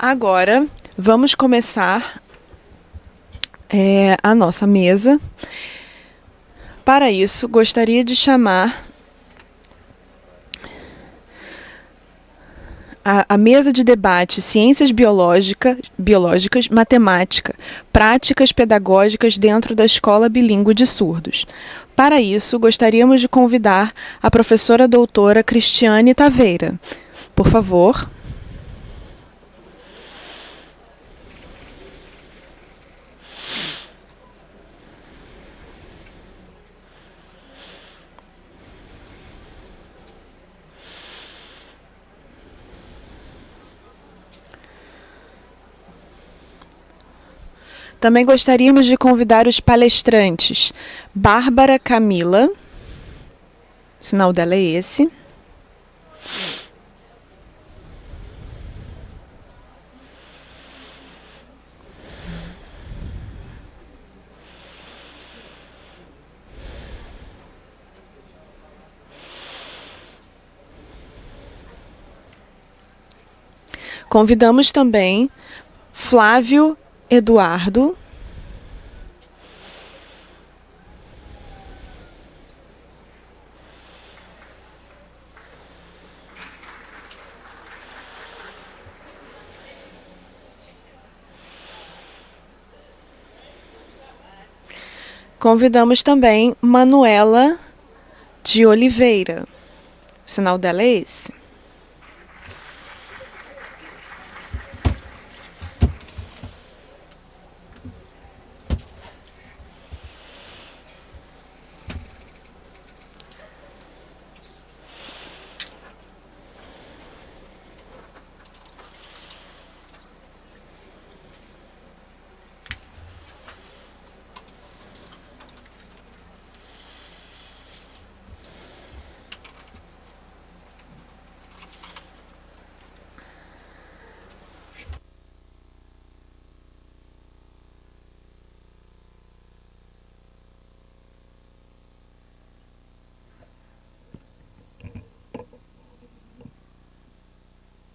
Agora, vamos começar a nossa mesa. Para isso, gostaria de chamar a mesa de debate Ciências Biológicas, Matemática, Práticas Pedagógicas dentro da Escola Bilíngue de Surdos. Para isso, gostaríamos de convidar a professora doutora Cristiane Taveira. Por favor. Também gostaríamos de convidar os palestrantes Bárbara Camila, o sinal dela é esse. Convidamos também Flávio Eduardo. Convidamos também Manuela de Oliveira. O sinal dela é esse.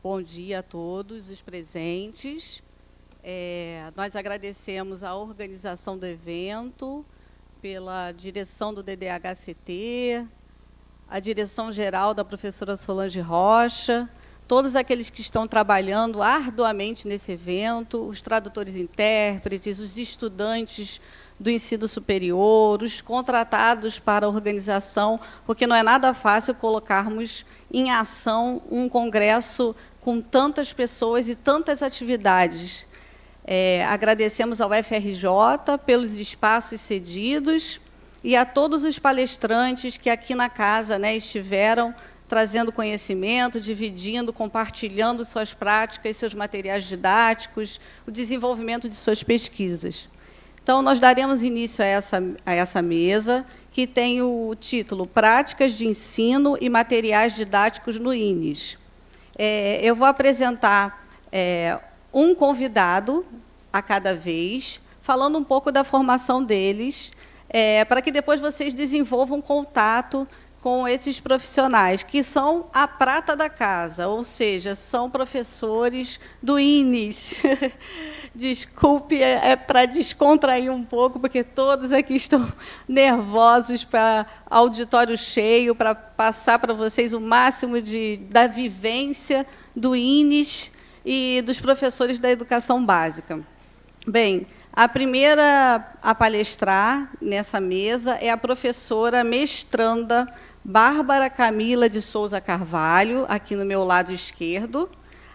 Bom dia a todos os presentes. Nós agradecemos a organização do evento, pela direção do DDH-CT, a direção-geral da professora Solange Rocha, todos aqueles que estão trabalhando arduamente nesse evento, os tradutores intérpretes, os estudantes do ensino superior, os contratados para a organização, porque não é nada fácil colocarmos em ação um congresso com tantas pessoas e tantas atividades. Agradecemos ao FRJ pelos espaços cedidos e a todos os palestrantes que aqui na casa, estiveram trazendo conhecimento, dividindo, compartilhando suas práticas, seus materiais didáticos, o desenvolvimento de suas pesquisas. Então, nós daremos início a essa mesa, que tem o título Práticas de Ensino e Materiais Didáticos no INES. Eu vou apresentar um convidado a cada vez, falando um pouco da formação deles, para que depois vocês desenvolvam contato com esses profissionais, que são a prata da casa, ou seja, são professores do INES. Desculpe, para descontrair um pouco, porque todos aqui estão nervosos para auditório cheio, para passar para vocês o máximo da vivência do INES e dos professores da educação básica. Bem, a primeira a palestrar nessa mesa é a professora mestranda Bárbara Camila de Souza Carvalho, aqui no meu lado esquerdo.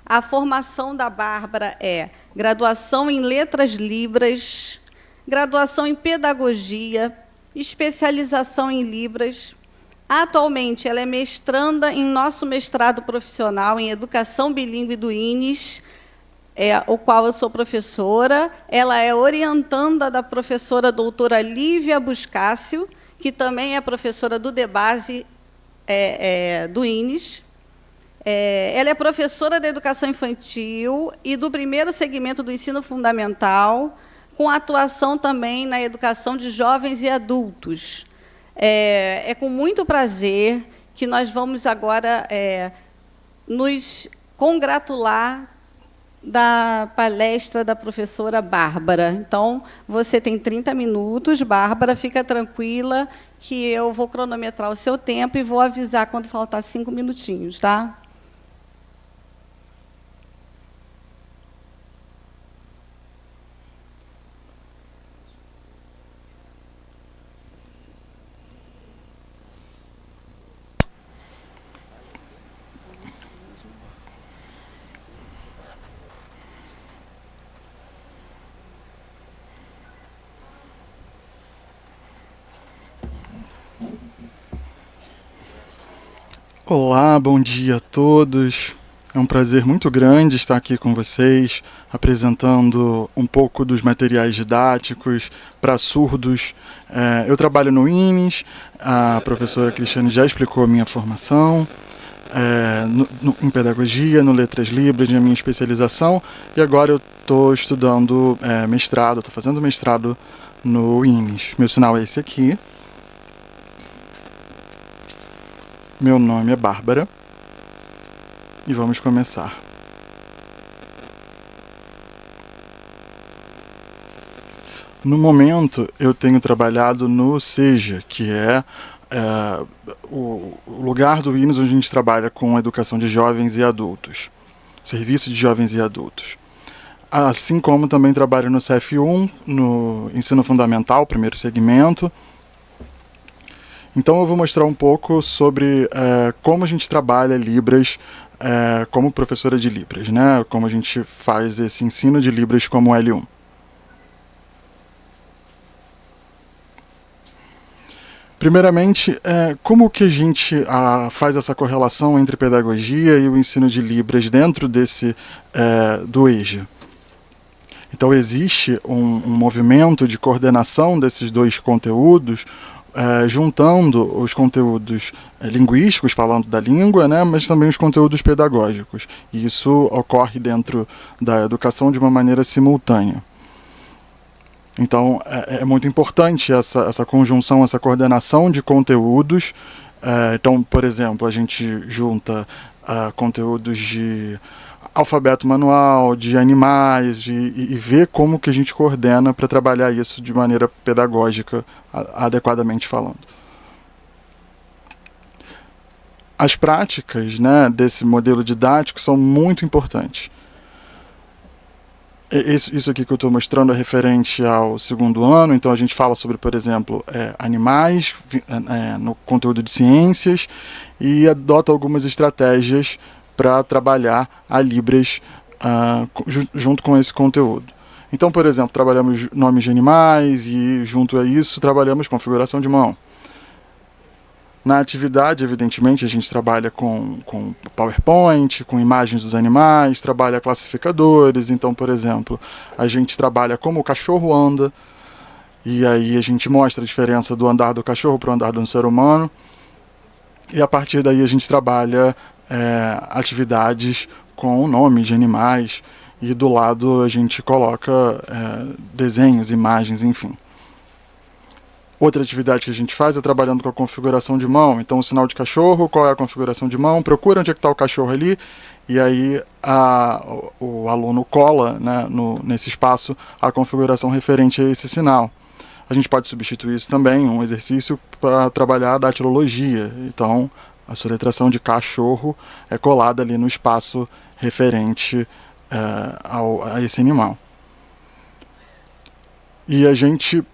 A formação da Bárbara é graduação em Letras Libras, graduação em Pedagogia, especialização em Libras. Atualmente, ela é mestranda em nosso mestrado profissional em Educação Bilíngue do INES, o qual eu sou professora. Ela é orientanda da professora doutora Lívia Buscácio, que também é professora do DEBASE do INES. Ela é professora da educação infantil e do primeiro segmento do ensino fundamental, com atuação também na educação de jovens e adultos. É com muito prazer que nós vamos agora nos congratular da palestra da professora Bárbara. Então, você tem 30 minutos. Bárbara, fica tranquila que eu vou cronometrar o seu tempo e vou avisar quando faltar 5 minutinhos, tá? Olá, bom dia a todos. É um prazer muito grande estar aqui com vocês, apresentando um pouco dos materiais didáticos para surdos. Eu trabalho no INES, a professora Cristiane já explicou a minha formação em pedagogia, no Letras Libras, na minha especialização, e agora eu estou estudando mestrado, estou fazendo mestrado no INES. Meu sinal é esse aqui. Meu nome é Bárbara e vamos começar. No momento, eu tenho trabalhado no SEJA, que é o lugar do INES onde a gente trabalha com a educação de jovens e adultos, serviço de jovens e adultos. Assim como também trabalho no CF1, no ensino fundamental, primeiro segmento. Então eu vou mostrar um pouco sobre como a gente trabalha Libras como professora de Libras, né? Como a gente faz esse ensino de Libras como L1. Primeiramente, como que a gente faz essa correlação entre pedagogia e o ensino de Libras dentro do EJA? Então existe um movimento de coordenação desses dois conteúdos, juntando os conteúdos linguísticos, falando da língua, né, mas também os conteúdos pedagógicos. E isso ocorre dentro da educação de uma maneira simultânea. Então, é muito importante essa conjunção, essa coordenação de conteúdos. Então, por exemplo, a gente junta conteúdos de alfabeto manual, de animais, e ver como que a gente coordena para trabalhar isso de maneira pedagógica, adequadamente falando. As práticas, né, desse modelo didático são muito importantes. Isso aqui que eu estou mostrando é referente ao segundo ano, então a gente fala sobre, por exemplo, animais no conteúdo de ciências e adota algumas estratégias para trabalhar a Libras junto com esse conteúdo. Então, por exemplo, trabalhamos nomes de animais e, junto a isso, trabalhamos configuração de mão. Na atividade, evidentemente, a gente trabalha com PowerPoint, com imagens dos animais, trabalha classificadores. Então, por exemplo, a gente trabalha como o cachorro anda, e aí a gente mostra a diferença do andar do cachorro para o andar do ser humano. E a partir daí a gente trabalha atividades com nomes de animais, e do lado a gente coloca desenhos, imagens, enfim. Outra atividade que a gente faz é trabalhando com a configuração de mão. Então, o sinal de cachorro, qual é a configuração de mão, procura onde é que está o cachorro ali, e aí o aluno cola, né, nesse espaço a configuração referente a esse sinal. A gente pode substituir isso também, um exercício para trabalhar a datilologia. Então, a soletração de cachorro é colada ali no espaço referente a esse animal. E a gente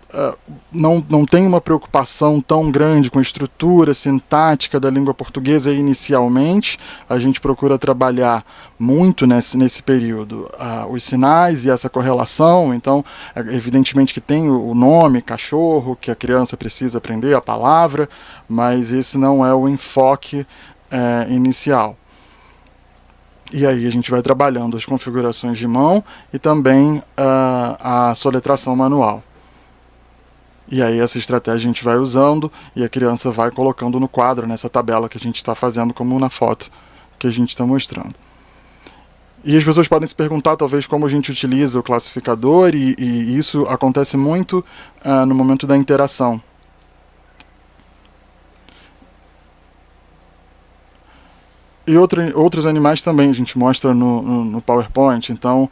não tem uma preocupação tão grande com a estrutura sintática da língua portuguesa inicialmente. A gente procura trabalhar muito nesse período os sinais e essa correlação. Então, evidentemente que tem o nome, cachorro, que a criança precisa aprender, a palavra, mas esse não é o enfoque inicial. E aí a gente vai trabalhando as configurações de mão e também a soletração manual. E aí essa estratégia a gente vai usando e a criança vai colocando no quadro, nessa tabela que a gente está fazendo, como na foto que a gente está mostrando. E as pessoas podem se perguntar, talvez, como a gente utiliza o classificador, e isso acontece muito no momento da interação. E outros animais também a gente mostra no PowerPoint. Então,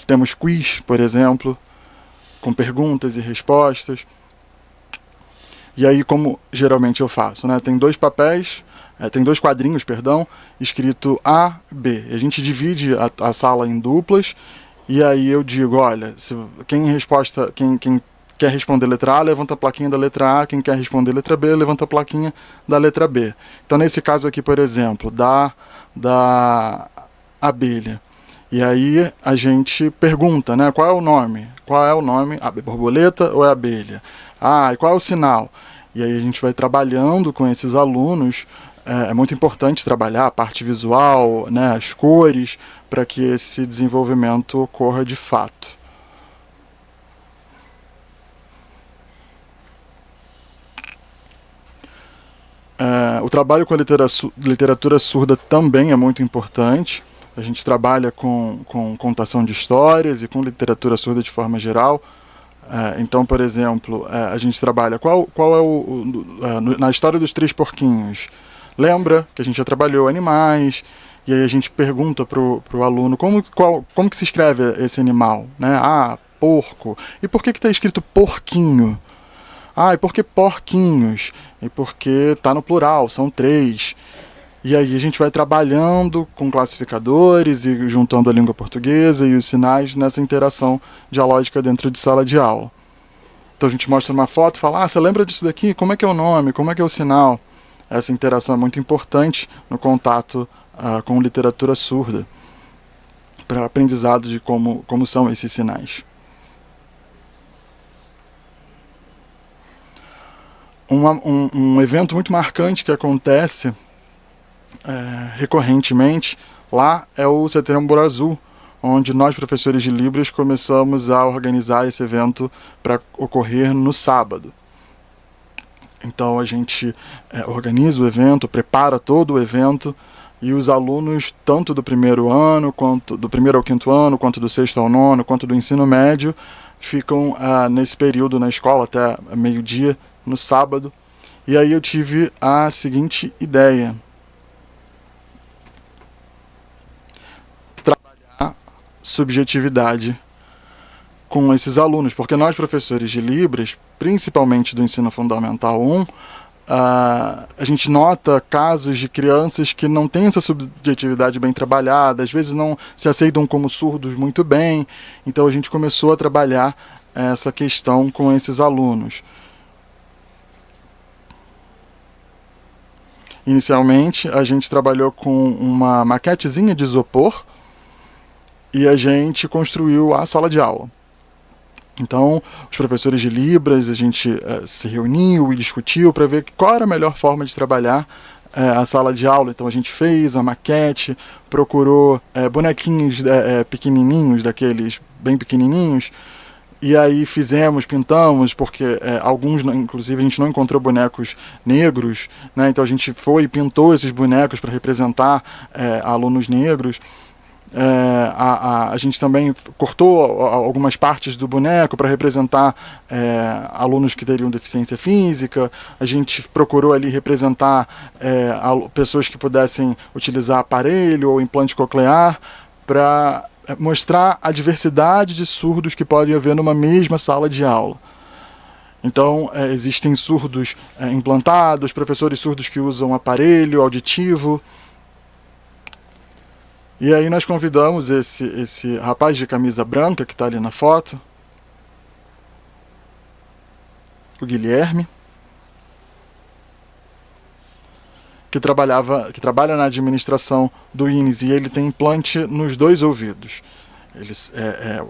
temos quiz, por exemplo, com perguntas e respostas. E aí, como geralmente eu faço, né? Tem dois quadrinhos, escrito A, B. A gente divide a sala em duplas, e aí eu digo, olha, quem quer responder letra A, levanta a plaquinha da letra A, quem quer responder letra B, levanta a plaquinha da letra B. Então, nesse caso aqui, por exemplo, da abelha. E aí a gente pergunta, né, qual é o nome? Qual é o nome? A borboleta ou é a abelha? E qual é o sinal? E aí a gente vai trabalhando com esses alunos. É muito importante trabalhar a parte visual, né, as cores, para que esse desenvolvimento ocorra de fato. O trabalho com a literatura surda também é muito importante. A gente trabalha com contação de histórias e com literatura surda de forma geral. Então, por exemplo, a gente trabalha qual é na história dos Três Porquinhos. Lembra que a gente já trabalhou animais, e aí a gente pergunta para o aluno como que se escreve esse animal, né? Porco. E por que está escrito porquinho? E por que porquinhos? E porque está no plural, são 3. E aí a gente vai trabalhando com classificadores e juntando a língua portuguesa e os sinais nessa interação dialógica dentro de sala de aula. Então a gente mostra uma foto e fala, você lembra disso daqui? Como é que é o nome? Como é que é o sinal? Essa interação é muito importante no contato com literatura surda, para aprendizado de como são esses sinais. Um evento muito marcante que acontece recorrentemente lá é o Setembro Azul, onde nós, professores de Libras, começamos a organizar esse evento para ocorrer no sábado. Então a gente organiza o evento, prepara todo o evento, e os alunos, tanto do primeiro ano, quanto do primeiro ao quinto ano, quanto do sexto ao nono, quanto do ensino médio, ficam nesse período na escola até meio-dia, no sábado. E aí eu tive a seguinte ideia: trabalhar subjetividade com esses alunos, porque nós, professores de Libras, principalmente do ensino fundamental 1, a gente nota casos de crianças que não têm essa subjetividade bem trabalhada, às vezes não se aceitam como surdos muito bem. Então a gente começou a trabalhar essa questão com esses alunos. Inicialmente a gente trabalhou com uma maquetezinha de isopor e a gente construiu a sala de aula. Então, os professores de Libras, a gente se reuniu e discutiu para ver qual era a melhor forma de trabalhar a sala de aula. Então, a gente fez a maquete, procurou bonequinhos pequenininhos, daqueles bem pequenininhos, e aí pintamos, porque alguns, inclusive, a gente não encontrou bonecos negros, né? Então a gente foi e pintou esses bonecos para representar alunos negros. A gente também cortou algumas partes do boneco para representar alunos que teriam deficiência física. A gente procurou ali representar pessoas que pudessem utilizar aparelho ou implante coclear, para mostrar a diversidade de surdos que podem haver numa mesma sala de aula. Então, existem surdos implantados, professores surdos que usam aparelho auditivo. E aí nós convidamos esse rapaz de camisa branca que está ali na foto, o Guilherme, que trabalha na administração do INES, e ele tem implante nos 2 ouvidos. Ele é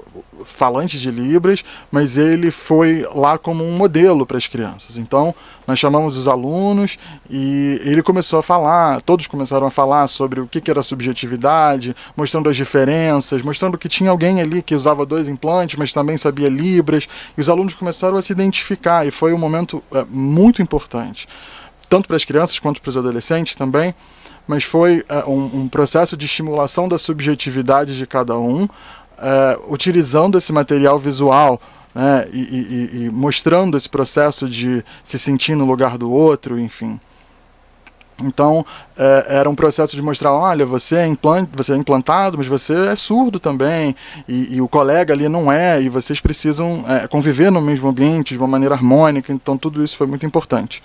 falante de Libras, mas ele foi lá como um modelo para as crianças. Então, nós chamamos os alunos e ele começou a falar, todos começaram a falar sobre o que era subjetividade, mostrando as diferenças, mostrando que tinha alguém ali que usava 2 implantes, mas também sabia Libras, e os alunos começaram a se identificar, e foi um momento muito importante, tanto para as crianças quanto para os adolescentes também. Mas foi um processo de estimulação da subjetividade de cada um, utilizando esse material visual, né, e mostrando esse processo de se sentir no lugar do outro, enfim. Então, era um processo de mostrar, olha, você é implantado, mas você é surdo também, e o colega ali não é, e vocês precisam conviver no mesmo ambiente de uma maneira harmônica, então tudo isso foi muito importante.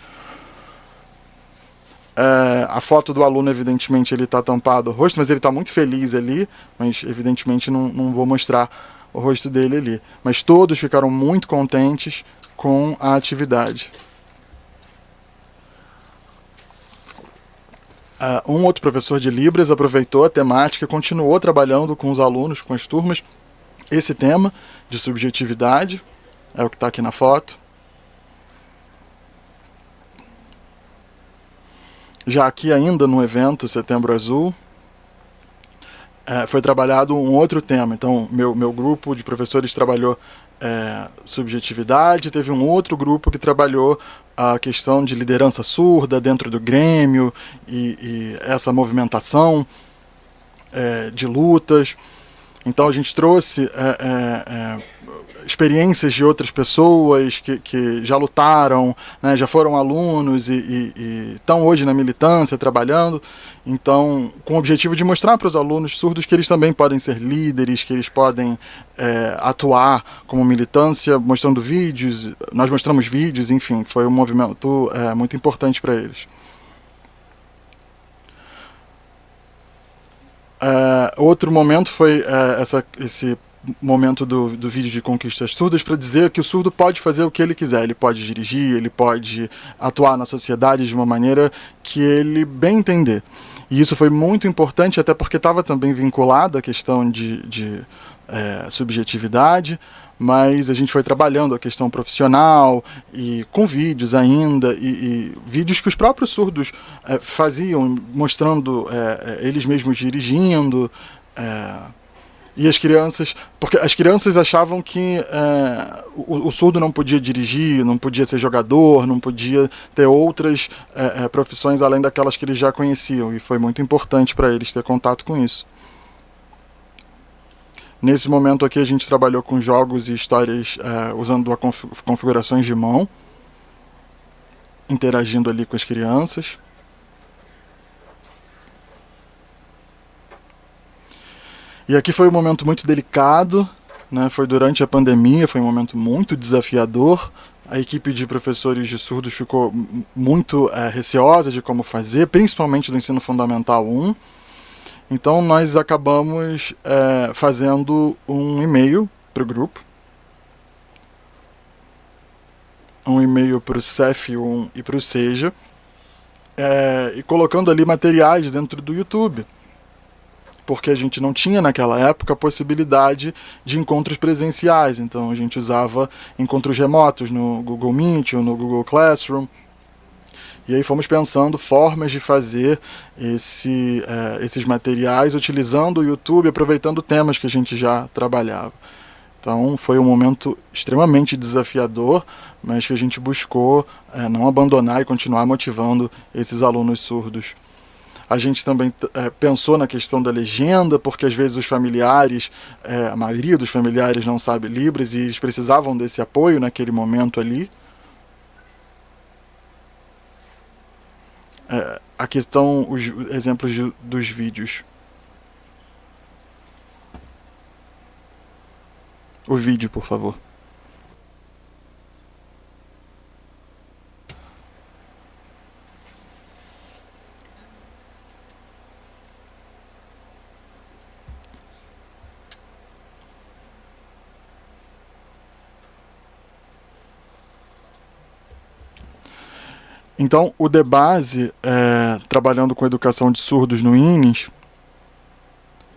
A foto do aluno, evidentemente, ele está tampado o rosto, mas ele está muito feliz ali, mas evidentemente não vou mostrar o rosto dele ali. Mas todos ficaram muito contentes com a atividade. Um outro professor de Libras aproveitou a temática e continuou trabalhando com os alunos, com as turmas, esse tema de subjetividade, é o que está aqui na foto. Já aqui ainda no evento Setembro Azul, foi trabalhado um outro tema. Então, meu grupo de professores trabalhou subjetividade, teve um outro grupo que trabalhou a questão de liderança surda dentro do Grêmio e essa movimentação de lutas. Então a gente trouxe experiências de outras pessoas que já lutaram, né, já foram alunos e estão hoje na militância, trabalhando. Então, com o objetivo de mostrar para os alunos surdos que eles também podem ser líderes, que eles podem atuar como militância, mostrando vídeos. Nós mostramos vídeos, enfim, foi um movimento muito importante para eles. Outro momento foi esse momento do vídeo de conquistas surdas para dizer que o surdo pode fazer o que ele quiser, ele pode dirigir, ele pode atuar na sociedade de uma maneira que ele bem entender. E isso foi muito importante, até porque estava também vinculado à questão de subjetividade, mas a gente foi trabalhando a questão profissional e com vídeos ainda, e vídeos que os próprios surdos faziam, mostrando eles mesmos dirigindo, e as crianças, porque as crianças achavam que o surdo não podia dirigir, não podia ser jogador, não podia ter outras profissões além daquelas que eles já conheciam, e foi muito importante para eles ter contato com isso. Nesse momento aqui a gente trabalhou com jogos e histórias usando configurações de mão, interagindo ali com as crianças. E aqui foi um momento muito delicado, né? Foi durante a pandemia, foi um momento muito desafiador. A equipe de professores de surdos ficou muito receosa de como fazer, principalmente do ensino fundamental 1. Então nós acabamos fazendo um e-mail para o grupo, um e-mail para o CEF1 e para o SEJA, e colocando ali materiais dentro do YouTube, porque a gente não tinha naquela época a possibilidade de encontros presenciais, então a gente usava encontros remotos no Google Meet ou no Google Classroom. E aí fomos pensando formas de fazer esses materiais utilizando o YouTube, aproveitando temas que a gente já trabalhava. Então foi um momento extremamente desafiador, mas que a gente buscou não abandonar e continuar motivando esses alunos surdos. A gente também pensou na questão da legenda, porque às vezes os familiares, a maioria dos familiares não sabe Libras e eles precisavam desse apoio naquele momento ali. Aqui estão os exemplos dos vídeos. O vídeo, por favor. Então, o DEBASE, trabalhando com educação de surdos no INES,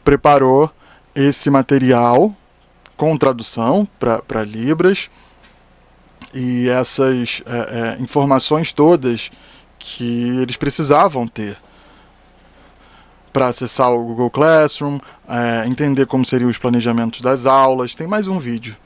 preparou esse material com tradução para Libras e essas informações todas que eles precisavam ter para acessar o Google Classroom, entender como seriam os planejamentos das aulas. Tem mais um vídeo.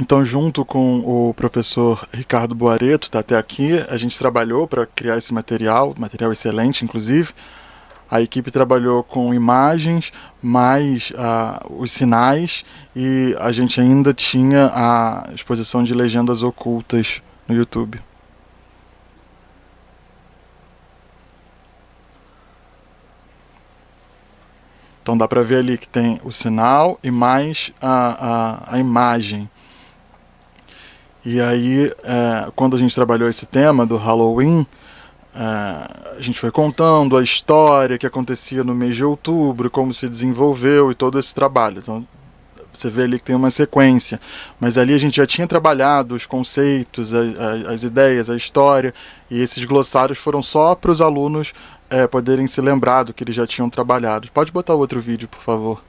Então, junto com o professor Ricardo Boareto, está até aqui, a gente trabalhou para criar esse material excelente, inclusive. A equipe trabalhou com imagens, mais os sinais, e a gente ainda tinha a exposição de legendas ocultas no YouTube. Então dá para ver ali que tem o sinal e mais a imagem. E aí, quando a gente trabalhou esse tema do Halloween, a gente foi contando a história que acontecia no mês de outubro, como se desenvolveu e todo esse trabalho. Então, você vê ali que tem uma sequência, mas ali a gente já tinha trabalhado os conceitos, as ideias, a história, e esses glossários foram só para os alunos poderem se lembrar do que eles já tinham trabalhado. Pode botar outro vídeo, por favor.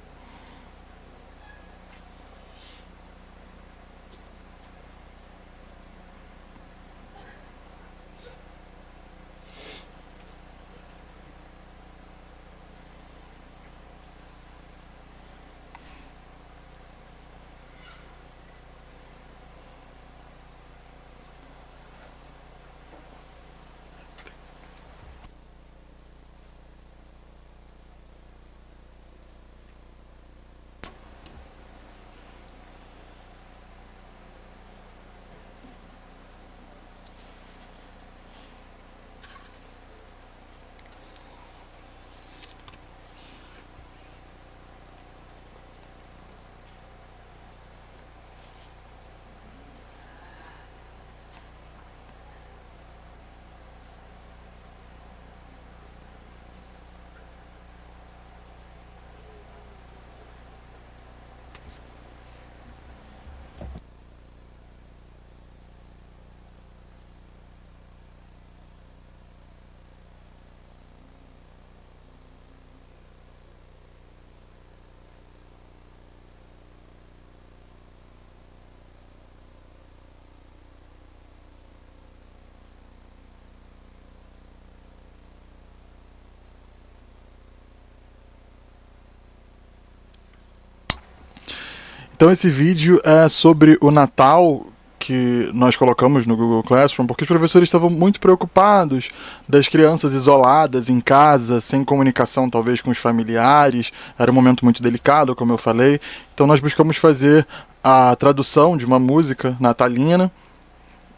Então esse vídeo é sobre o Natal que nós colocamos no Google Classroom, porque os professores estavam muito preocupados das crianças isoladas em casa, sem comunicação talvez com os familiares, era um momento muito delicado, como eu falei. Então nós buscamos fazer a tradução de uma música natalina,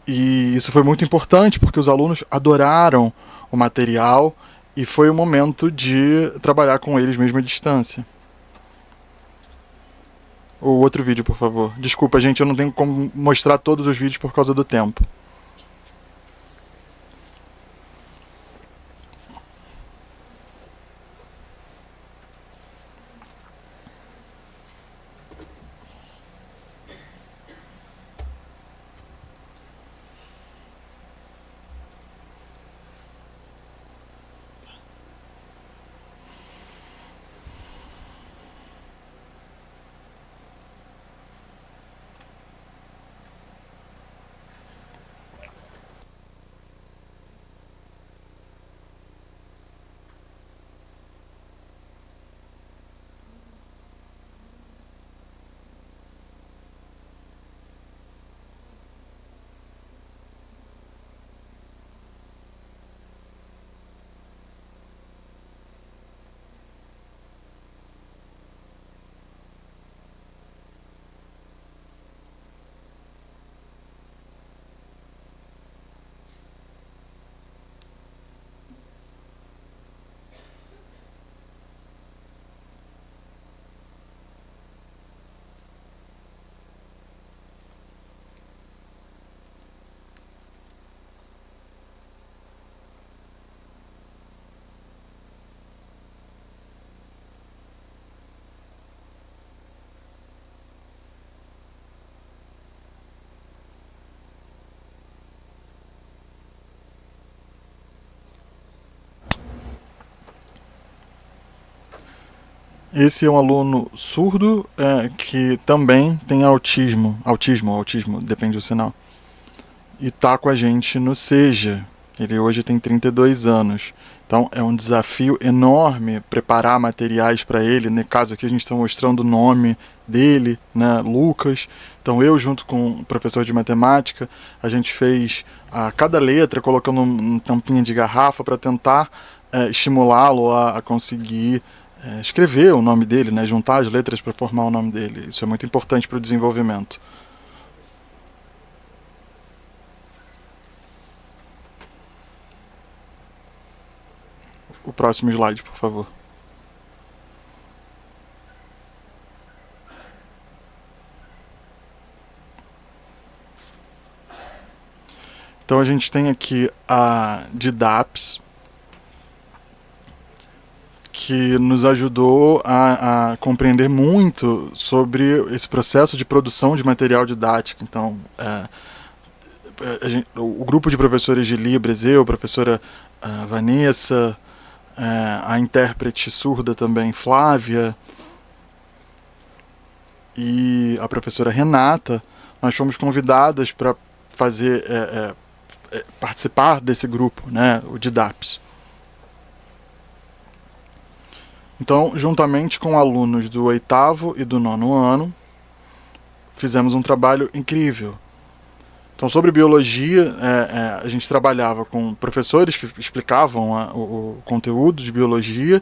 e isso foi muito importante porque os alunos adoraram o material e foi o momento de trabalhar com eles mesmo à distância. O outro vídeo, por favor. Desculpa, gente, eu não tenho como mostrar todos os vídeos por causa do tempo. Esse é um aluno surdo que também tem autismo, depende do sinal. E tá com a gente no Seja. Ele hoje tem 32 anos. Então é um desafio enorme preparar materiais para ele. No caso aqui a gente está mostrando o nome dele, né, Lucas. Então eu junto com o professor de matemática, a gente fez cada letra colocando uma tampinha de garrafa para tentar estimulá-lo a conseguir escrever o nome dele, né, juntar as letras para formar o nome dele. Isso é muito importante para o desenvolvimento. O próximo slide, por favor. Então a gente tem aqui a Didaps, que nos ajudou a compreender muito sobre esse processo de produção de material didático. Então, o grupo de professores de Libras, eu, a professora Vanessa, a intérprete surda também, Flávia, e a professora Renata, nós fomos convidadas para fazer participar desse grupo, né, o Didaps. Então, juntamente com alunos do 8º e do 9º ano, fizemos um trabalho incrível. Então, sobre biologia, a gente trabalhava com professores que explicavam o conteúdo de biologia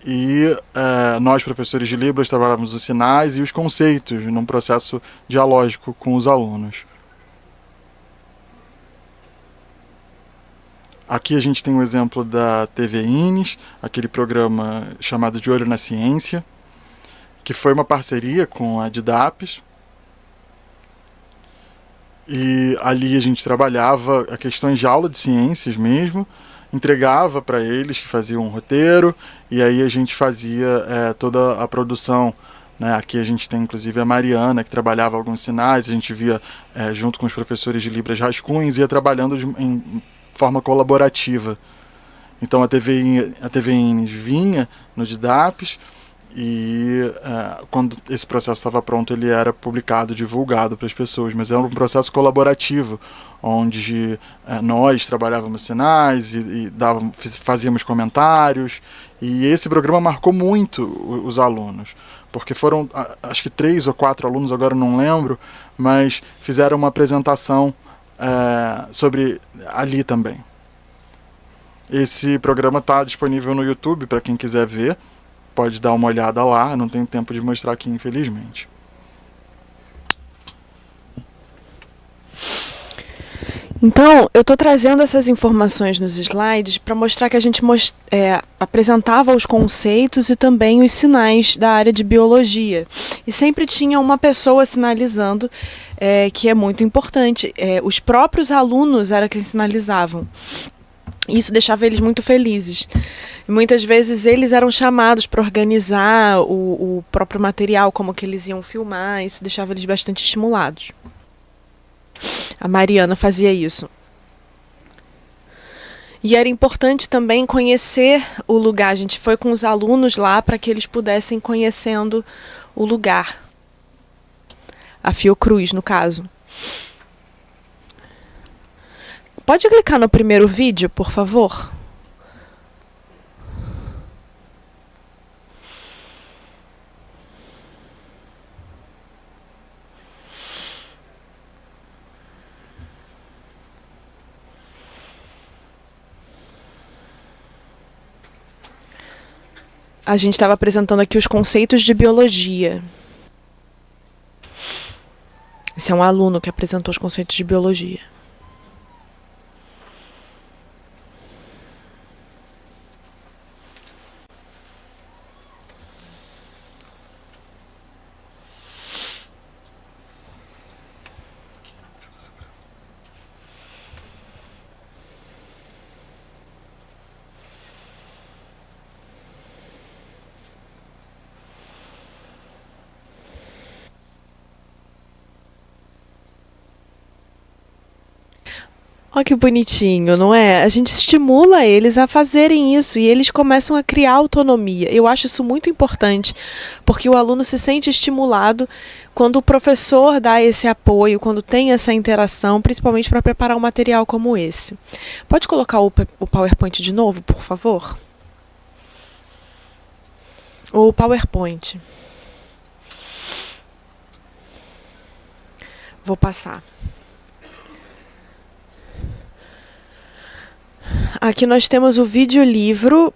e nós, professores de Libras, trabalhávamos os sinais e os conceitos num processo dialógico com os alunos. Aqui a gente tem um exemplo da TV Ines, aquele programa chamado De Olho na Ciência, que foi uma parceria com a Didaps. E ali a gente trabalhava a questões de aula de ciências mesmo, entregava para eles que faziam um roteiro, e aí a gente fazia toda a produção. Né? Aqui a gente tem inclusive a Mariana, que trabalhava alguns sinais, a gente via junto com os professores de Libras rascunhos, ia trabalhando em forma colaborativa. Então a TV Ines vinha no Didaps, e quando esse processo estava pronto, ele era publicado, divulgado para as pessoas, mas era um processo colaborativo, onde nós trabalhávamos sinais e fazíamos comentários, e esse programa marcou muito os alunos, porque foram, acho que 3 ou 4 alunos, agora não lembro, mas fizeram uma apresentação sobre ali também. Esse programa está disponível no YouTube para quem quiser ver. Pode dar uma olhada lá, não tenho tempo de mostrar aqui, infelizmente. Então, eu estou trazendo essas informações nos slides para mostrar que a gente apresentava os conceitos e também os sinais da área de biologia. E sempre tinha uma pessoa sinalizando, que é muito importante. Os próprios alunos eram quem sinalizavam. Isso deixava eles muito felizes. Muitas vezes eles eram chamados para organizar o próprio material, como que eles iam filmar, isso deixava eles bastante estimulados. A Mariana fazia isso. E era importante também conhecer o lugar. A gente foi com os alunos lá para que eles pudessem conhecendo o lugar. A Fiocruz, no caso. Pode clicar no primeiro vídeo, por favor? A gente estava apresentando aqui os conceitos de biologia. Esse é um aluno que apresentou os conceitos de biologia. Olha que bonitinho, não é? A gente estimula eles a fazerem isso e eles começam a criar autonomia. Eu acho isso muito importante, porque o aluno se sente estimulado quando o professor dá esse apoio, quando tem essa interação, principalmente para preparar um material como esse. Pode colocar o PowerPoint de novo, por favor? O PowerPoint. Vou passar. Aqui nós temos o videolivro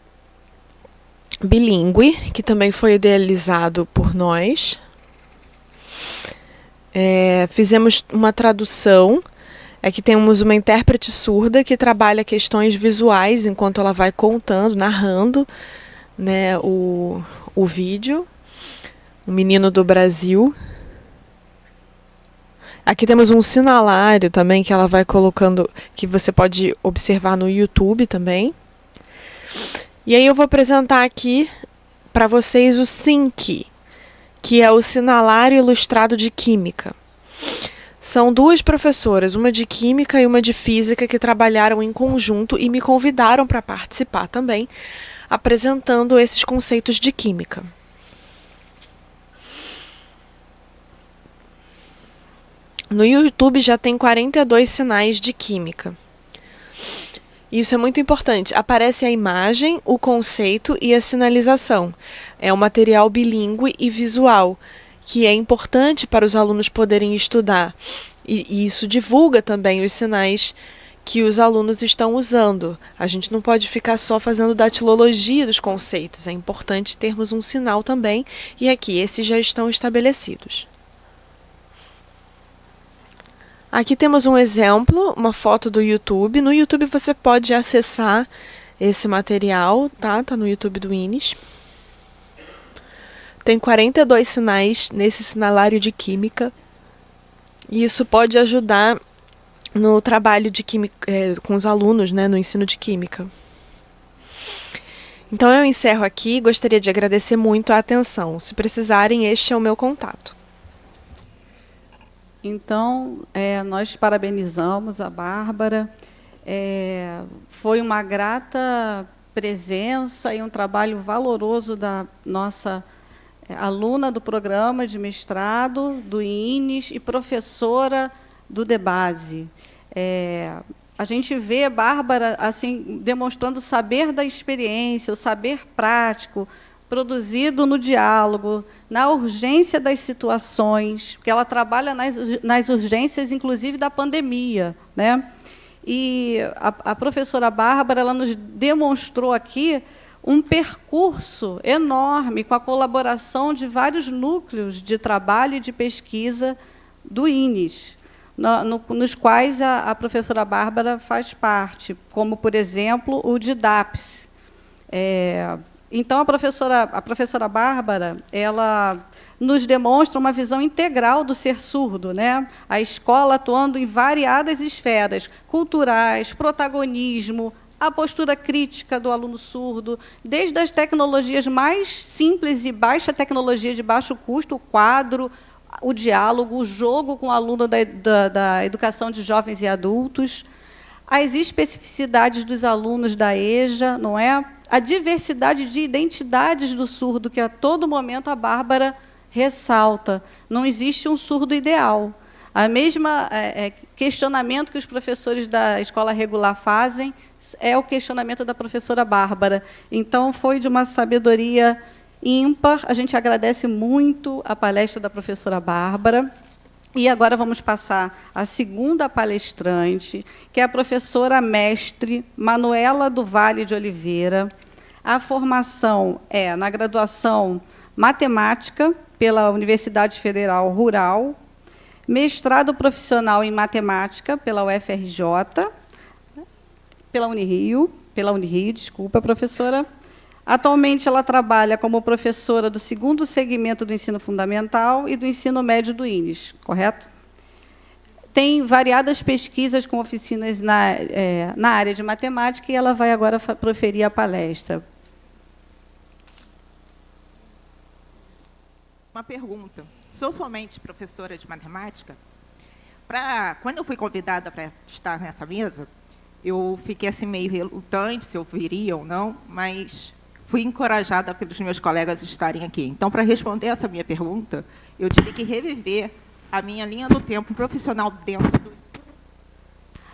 bilíngue, que também foi idealizado por nós. Fizemos uma tradução. Aqui temos uma intérprete surda que trabalha questões visuais enquanto ela vai contando, narrando, né, o vídeo. O Menino do Brasil. Aqui temos um sinalário também que ela vai colocando, que você pode observar no YouTube também. E aí eu vou apresentar aqui para vocês o SINC, que é o Sinalário Ilustrado de Química. São duas professoras, uma de Química e uma de Física, que trabalharam em conjunto e me convidaram para participar também, apresentando esses conceitos de Química. No YouTube já tem 42 sinais de química. Isso é muito importante. Aparece a imagem, o conceito e a sinalização. É um material bilíngue e visual, que é importante para os alunos poderem estudar. E isso divulga também os sinais que os alunos estão usando. A gente não pode ficar só fazendo datilologia dos conceitos. É importante termos um sinal também. E aqui, esses já estão estabelecidos. Aqui temos um exemplo, uma foto do YouTube. No YouTube você pode acessar esse material, tá? Tá no YouTube do INES. Tem 42 sinais nesse sinalário de química. E isso pode ajudar no trabalho de química, com os alunos, né, no ensino de química. Então eu encerro aqui. Gostaria de agradecer muito a atenção. Se precisarem, este é o meu contato. Então, nós parabenizamos a Bárbara. Foi uma grata presença e um trabalho valoroso da nossa aluna do programa de mestrado do INES e professora do DEBASE. A gente vê a Bárbara assim, demonstrando o saber da experiência, o saber prático, produzido no diálogo, na urgência das situações, porque ela trabalha nas urgências, inclusive, da pandemia, né? E a professora Bárbara, ela nos demonstrou aqui um percurso enorme, com a colaboração de vários núcleos de trabalho e de pesquisa do INES, nos quais a professora Bárbara faz parte, como, por exemplo, o DIDAPS. Então, a professora Bárbara, ela nos demonstra uma visão integral do ser surdo, né? A escola atuando em variadas esferas, culturais, protagonismo, a postura crítica do aluno surdo, desde as tecnologias mais simples e baixa tecnologia de baixo custo, o quadro, o diálogo, o jogo com o aluno da educação de jovens e adultos, as especificidades dos alunos da EJA, não é? A diversidade de identidades do surdo, que a todo momento a Bárbara ressalta. Não existe um surdo ideal. A mesma questionamento que os professores da escola regular fazem é o questionamento da professora Bárbara. Então, foi de uma sabedoria ímpar. A gente agradece muito a palestra da professora Bárbara. E agora vamos passar à segunda palestrante, que é a professora mestre Manuela do Vale de Oliveira. A formação é na graduação Matemática pela Universidade Federal Rural, mestrado profissional em Matemática pela UFRJ, pela Unirio, desculpa, professora. Atualmente, ela trabalha como professora do segundo segmento do ensino fundamental e do ensino médio do INES, correto? Tem variadas pesquisas com oficinas na área de matemática e ela vai agora proferir a palestra. Uma pergunta. Sou somente professora de matemática? Quando eu fui convidada para estar nessa mesa, eu fiquei assim meio relutante se eu viria ou não, mas fui encorajada pelos meus colegas a estarem aqui. Então, para responder essa minha pergunta, eu tive que reviver a minha linha do tempo profissional dentro do...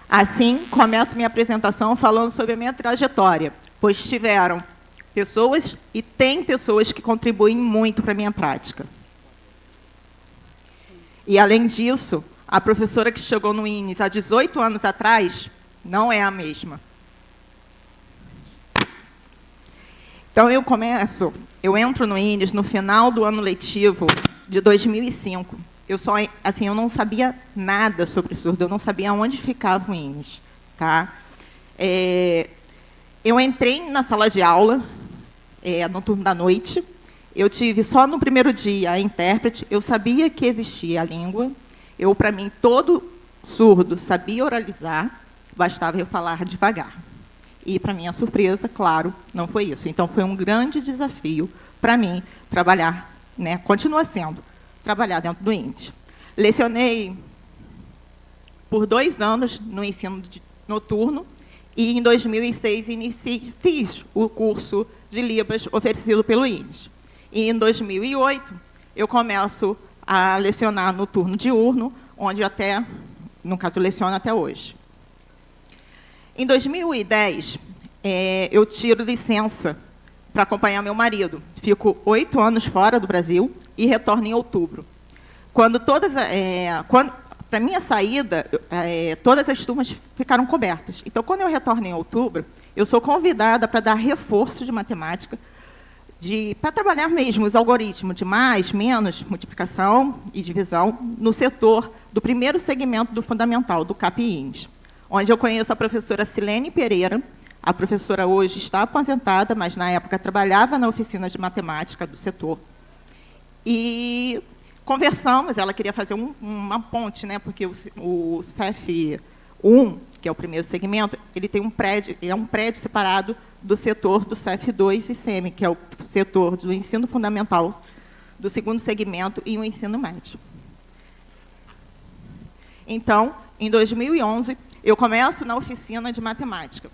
Assim, começo minha apresentação falando sobre a minha trajetória, pois tiveram pessoas e tem pessoas que contribuem muito para a minha prática. E, além disso, a professora que chegou no INES há 18 anos atrás não é a mesma. Então, eu entro no INES no final do ano letivo de 2005. Eu não sabia nada sobre surdo, eu não sabia onde ficava o INES. Tá? Eu entrei na sala de aula, no turno da noite. Eu tive só no primeiro dia a intérprete, eu sabia que existia a língua. Para mim, todo surdo sabia oralizar, bastava eu falar devagar. E, para minha surpresa, claro, não foi isso. Então, foi um grande desafio para mim trabalhar, né, continua sendo, trabalhar dentro do INES. Lecionei por 2 anos no ensino noturno e, em 2006, fiz o curso de Libras oferecido pelo INES. E, em 2008, eu começo a lecionar no turno diurno, onde no caso, leciono até hoje. Em 2010, eu tiro licença para acompanhar meu marido. Fico 8 anos fora do Brasil e retorno em outubro. Para minha saída, todas as turmas ficaram cobertas. Então, quando eu retorno em outubro, eu sou convidada para dar reforço de matemática, para trabalhar mesmo os algoritmos de mais, menos, multiplicação e divisão no setor do primeiro segmento do fundamental, do CAP-INES, onde eu conheço a professora Silene Pereira. A professora hoje está aposentada, mas, na época, trabalhava na oficina de matemática do setor. E conversamos, ela queria fazer uma ponte, né, porque o CEF1, que é o primeiro segmento, ele tem um prédio separado do setor do CEF2 e SEMI, que é o setor do ensino fundamental, do segundo segmento e o ensino médio. Então, em 2011, eu começo na oficina de matemática,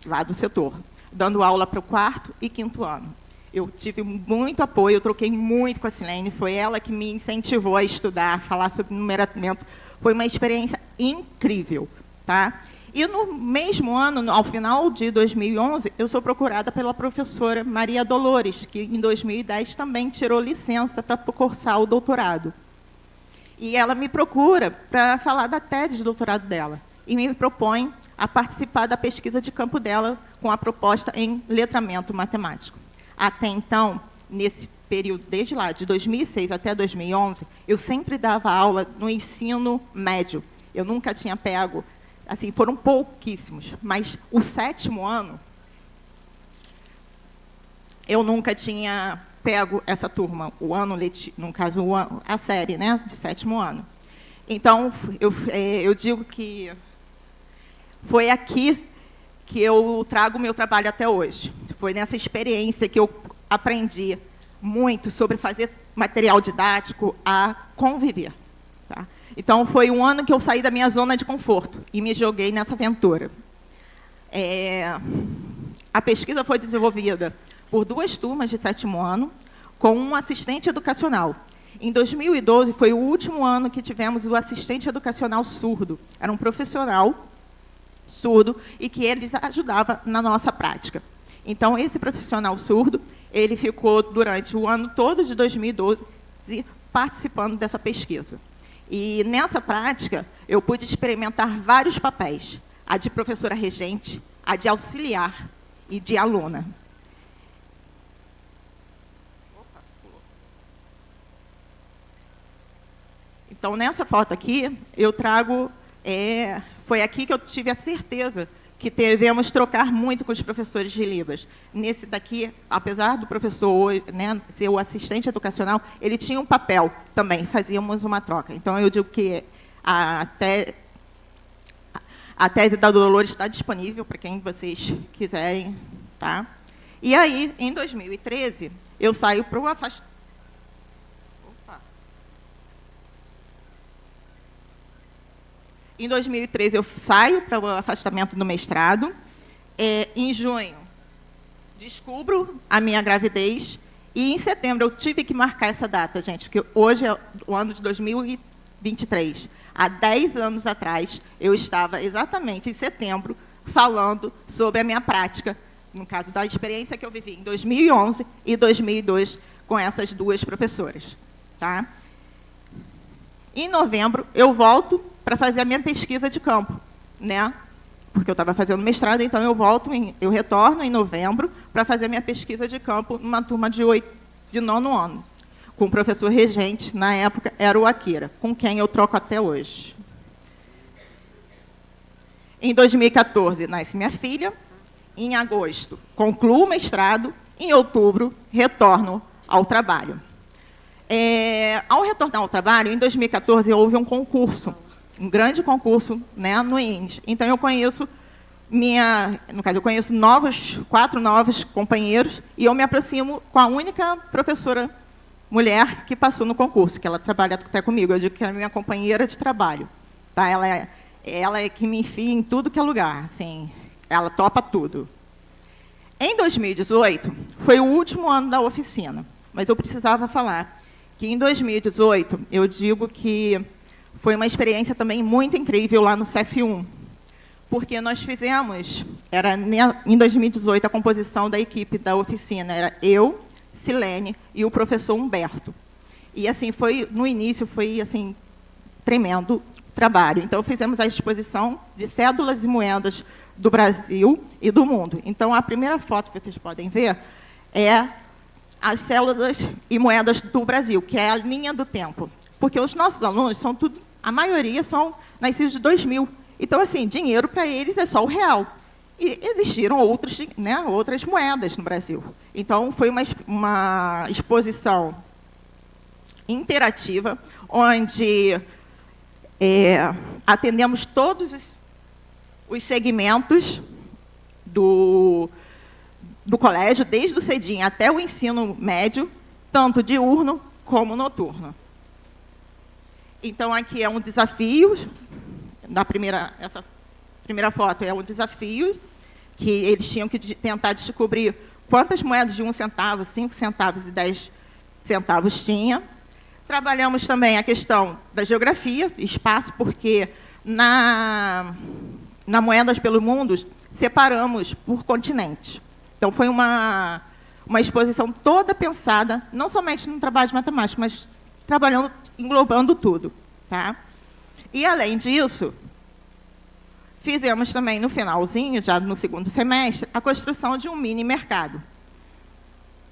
lá do setor, dando aula para o 4º e 5º ano. Eu tive muito apoio, eu troquei muito com a Silene, foi ela que me incentivou a estudar, a falar sobre numeramento. Foi uma experiência incrível. Tá? E, no mesmo ano, ao final de 2011, eu sou procurada pela professora Maria Dolores, que, em 2010, também tirou licença para cursar o doutorado. E ela me procura para falar da tese de doutorado dela, e me propõe a participar da pesquisa de campo dela com a proposta em letramento matemático. Até então, nesse período, desde lá, de 2006 até 2011, eu sempre dava aula no ensino médio. Eu nunca tinha pego, assim, foram pouquíssimos, mas o 7º ano, eu nunca tinha pego essa turma, o ano letivo, no caso, a série, né, de 7º ano. Então, eu digo que foi aqui que eu trago o meu trabalho até hoje. Foi nessa experiência que eu aprendi muito sobre fazer material didático a conviver. Tá? Então, foi um ano que eu saí da minha zona de conforto e me joguei nessa aventura. A pesquisa foi desenvolvida por 2 turmas de 7º ano, com um assistente educacional. Em 2012, foi o último ano que tivemos o assistente educacional surdo. Era um profissional surdo e que eles ajudava na nossa prática. Então, esse profissional surdo, ele ficou durante o ano todo de 2012 participando dessa pesquisa. E, nessa prática, eu pude experimentar vários papéis: a de professora regente, a de auxiliar e de aluna. Então, nessa foto aqui, eu trago... foi aqui que eu tive a certeza que devemos trocar muito com os professores de Libras. Nesse daqui, apesar do professor, né, ser o assistente educacional, ele tinha um papel também, fazíamos uma troca. Então, eu digo que a tese da Dolores está disponível para quem vocês quiserem. Tá? E aí, em 2013, eu saio para o afastamento. Em 2013, eu saio para o afastamento do mestrado. Em junho, descubro a minha gravidez. E, em setembro, eu tive que marcar essa data, gente, porque hoje é o ano de 2023. Há 10 anos atrás, eu estava exatamente em setembro falando sobre a minha prática, no caso da experiência que eu vivi em 2011 e 2002 com essas duas professoras. Tá? Em novembro, eu volto para fazer a minha pesquisa de campo, né? Porque eu estava fazendo mestrado, então eu retorno em novembro para fazer a minha pesquisa de campo numa turma de 9º ano, com o professor regente, na época, era o Akira, com quem eu troco até hoje. Em 2014, nasce minha filha. Em agosto, concluo o mestrado. Em outubro, retorno ao trabalho. Ao retornar ao trabalho, em 2014, houve um concurso, um grande concurso, né, no INES. Então, eu conheço eu conheço 4 novos companheiros, e eu me aproximo com a única professora mulher que passou no concurso, que ela trabalha até comigo. Eu digo que é a minha companheira de trabalho. Tá? Ela é que me enfia em tudo que é lugar. Assim, ela topa tudo. Em 2018, foi o último ano da oficina, mas eu precisava falar que, em 2018, eu digo que foi uma experiência também muito incrível lá no CEF1, porque nós fizemos, em 2018, a composição da equipe da oficina era eu, Silene e o professor Humberto. E, assim, no início, foi assim, tremendo trabalho. Então, fizemos a exposição de cédulas e moedas do Brasil e do mundo. Então, a primeira foto que vocês podem ver é as cédulas e moedas do Brasil, que é a linha do tempo. Porque os nossos alunos a maioria são nascidos de 2000. Então, assim, dinheiro para eles é só o real. E existiram outras moedas no Brasil. Então, foi uma exposição interativa, onde atendemos todos os segmentos do colégio, desde o cedinho até o ensino médio, tanto diurno como noturno. Então, aqui é um desafio. Essa primeira foto é um desafio, que eles tinham que tentar descobrir quantas moedas de 1 centavo, 5 centavos e 10 centavos tinha. Trabalhamos também a questão da geografia, espaço, porque na Moedas pelo Mundo, separamos por continente. Então, foi uma exposição toda pensada, não somente no trabalho de matemática, mas englobando tudo. Tá? E, além disso, fizemos também, no finalzinho, já no segundo semestre, a construção de um mini-mercado,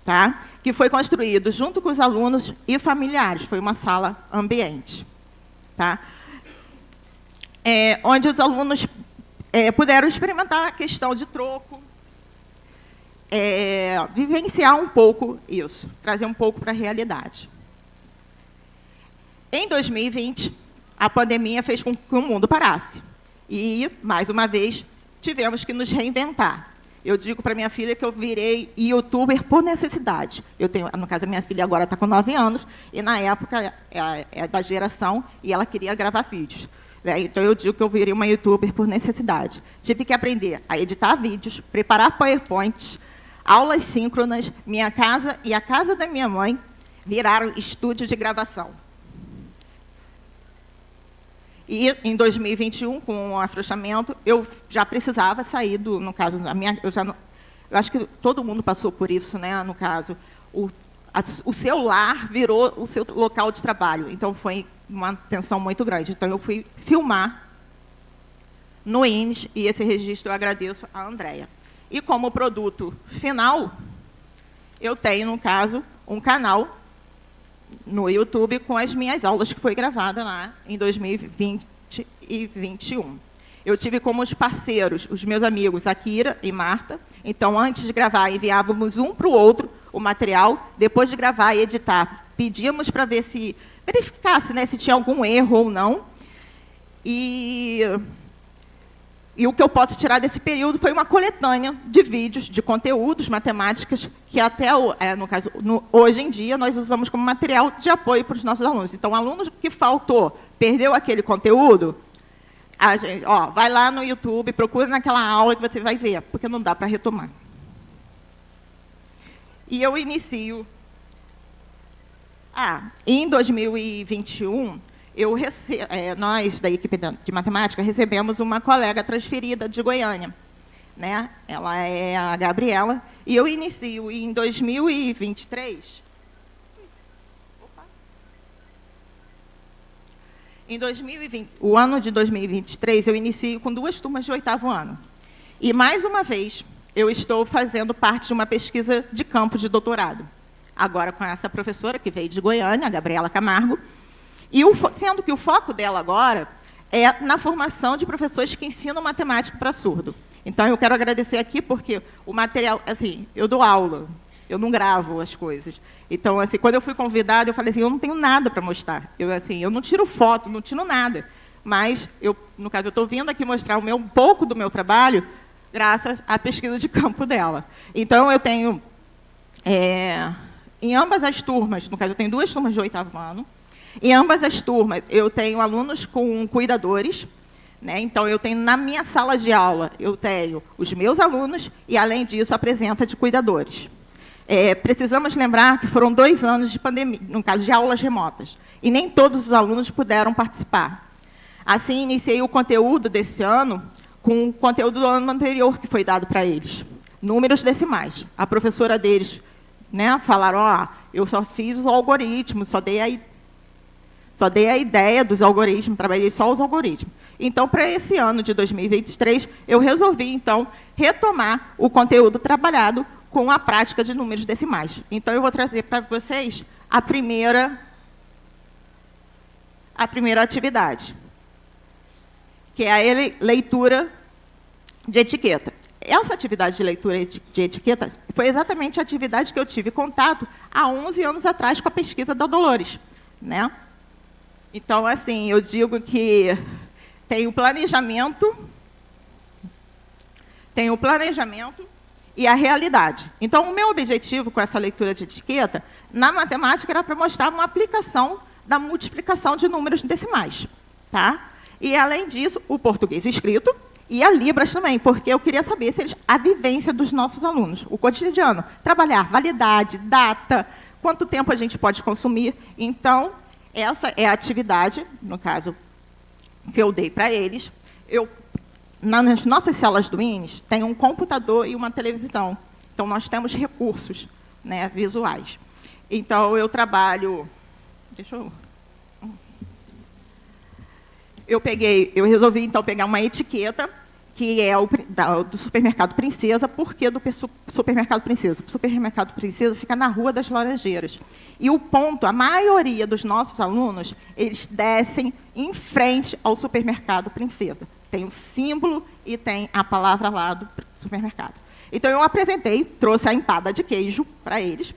tá? Que foi construído junto com os alunos e familiares. Foi uma sala ambiente. Tá? Onde os alunos puderam experimentar a questão de troco, vivenciar um pouco isso, trazer um pouco para a realidade. Em 2020, a pandemia fez com que o mundo parasse. E, mais uma vez, tivemos que nos reinventar. Eu digo para minha filha que eu virei youtuber por necessidade. No caso, a minha filha agora está com 9 anos, e, na época, é da geração, e ela queria gravar vídeos. Então, eu digo que eu virei uma youtuber por necessidade. Tive que aprender a editar vídeos, preparar PowerPoints, aulas síncronas. Minha casa e a casa da minha mãe viraram estúdio de gravação. E, em 2021, com o afrouxamento, eu já precisava sair no caso, eu acho que todo mundo passou por isso, né? No caso, o celular virou o seu local de trabalho. Então, foi uma tensão muito grande. Então, eu fui filmar no INES, e esse registro eu agradeço a Andréia. E, como produto final, eu tenho, no caso, um canal no YouTube com as minhas aulas, que foi gravada lá em 2020 e 2021. Eu tive como os parceiros, os meus amigos, Akira e Marta. Então, antes de gravar, enviávamos um para o outro o material. Depois de gravar e editar, pedíamos para verificasse, né, se tinha algum erro ou não. E o que eu posso tirar desse período foi uma coletânea de vídeos, de conteúdos, matemáticas, que até, hoje em dia, nós usamos como material de apoio para os nossos alunos. Então, aluno que faltou, perdeu aquele conteúdo, Vai lá no YouTube, procura naquela aula que você vai ver, porque não dá para retomar. E eu inicio... em 2021, nós, da equipe de matemática, recebemos uma colega transferida de Goiânia. Né? Ela é a Gabriela, e eu inicio em 2023... o ano de 2023, eu inicio com 2 turmas de 8º ano. E, mais uma vez, eu estou fazendo parte de uma pesquisa de campo de doutorado. Agora com essa professora que veio de Goiânia, a Gabriela Camargo, e sendo que o foco dela agora é na formação de professores que ensinam matemática para surdo. Então, eu quero agradecer aqui, porque o material... Assim, eu dou aula, eu não gravo as coisas. Então, assim, quando eu fui convidada, eu falei assim, eu não tenho nada para mostrar. Eu não tiro foto, não tiro nada. Mas, no caso, eu estou vindo aqui mostrar um pouco do meu trabalho, graças à pesquisa de campo dela. Então, eu tenho, em ambas as turmas, no caso, eu tenho 2 turmas de 8º ano. Em ambas as turmas, eu tenho alunos com cuidadores. Né? Então, eu tenho, na minha sala de aula, eu tenho os meus alunos e, além disso, a presença de cuidadores. Precisamos lembrar que foram 2 anos de pandemia, no caso de aulas remotas, e nem todos os alunos puderam participar. Assim, iniciei o conteúdo desse ano com o conteúdo do ano anterior que foi dado para eles, números decimais. A professora deles, né, falaram, eu só fiz o algoritmo, só dei a ideia dos algoritmos, trabalhei só os algoritmos. Então, para esse ano de 2023, eu resolvi, então, retomar o conteúdo trabalhado com a prática de números decimais. Então, eu vou trazer para vocês a primeira atividade, que é a leitura de etiqueta. Essa atividade de leitura de etiqueta foi exatamente a atividade que eu tive contato há 11 anos atrás com a pesquisa da Dolores. Né? Então, assim, eu digo que tem o planejamento e a realidade. Então, o meu objetivo com essa leitura de etiqueta, na matemática, era para mostrar uma aplicação da multiplicação de números decimais. Tá? E, além disso, o português escrito e a Libras também, porque eu queria saber se a vivência dos nossos alunos, o cotidiano, trabalhar validade, data, quanto tempo a gente pode consumir. Então, essa é a atividade, no caso, que eu dei para eles. Nas nossas salas do INES, tem um computador e uma televisão. Então, nós temos recursos, né, visuais. Então, eu trabalho... Eu resolvi, então, pegar uma etiqueta, que é do Supermercado Princesa. Por que do Supermercado Princesa? O Supermercado Princesa fica na Rua das Laranjeiras. E o ponto, a maioria dos nossos alunos, eles descem em frente ao Supermercado Princesa. Tem o símbolo e tem a palavra lá do supermercado. Então, eu apresentei, trouxe a empada de queijo para eles.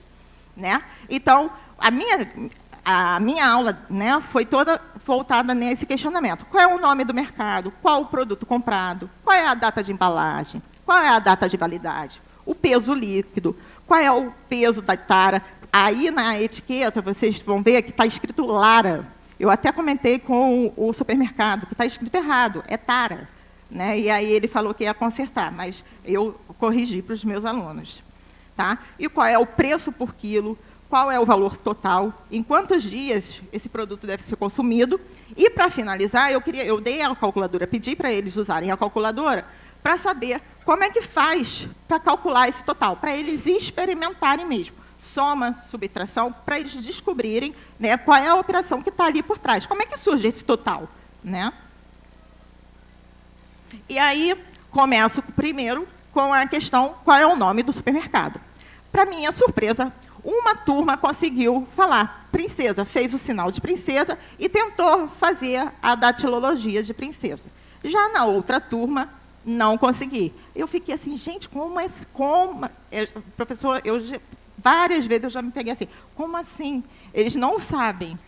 Né? Então, a minha aula, né, foi toda voltada nesse questionamento. Qual é o nome do mercado? Qual o produto comprado? Qual é a data de embalagem? Qual é a data de validade? O peso líquido? Qual é o peso da tara? Aí, na etiqueta, vocês vão ver que está escrito Lara. Eu até comentei com o supermercado que está escrito errado, é tara. Né? E aí ele falou que ia consertar, mas eu corrigi para os meus alunos. Tá? E qual é o preço por quilo? Qual é o valor total? Em quantos dias esse produto deve ser consumido? E, para finalizar, eu dei a calculadora, pedi para eles usarem a calculadora para saber como é que faz para calcular esse total, para eles experimentarem mesmo. Soma, subtração, para eles descobrirem, né, qual é a operação que está ali por trás. Como é que surge esse total? Né? E aí, começo primeiro com a questão, qual é o nome do supermercado? Para minha surpresa, uma turma conseguiu falar princesa, fez o sinal de princesa e tentou fazer a datilologia de princesa. Já na outra turma, não consegui. Eu fiquei assim, gente, professor, várias vezes eu já me peguei assim, como assim? Eles não sabem.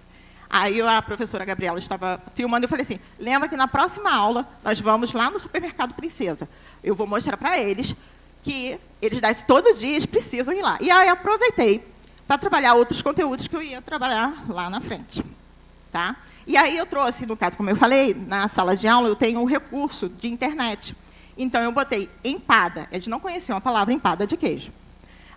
Aí a professora Gabriela estava filmando e eu falei assim, lembra que na próxima aula nós vamos lá no Supermercado Princesa. Eu vou mostrar para eles que eles todo dia eles precisam ir lá. E aí aproveitei para trabalhar outros conteúdos que eu ia trabalhar lá na frente. Tá? E aí eu trouxe, no caso, como eu falei, na sala de aula eu tenho um recurso de internet. Então eu botei empada, eles não conheciam a palavra empada de queijo.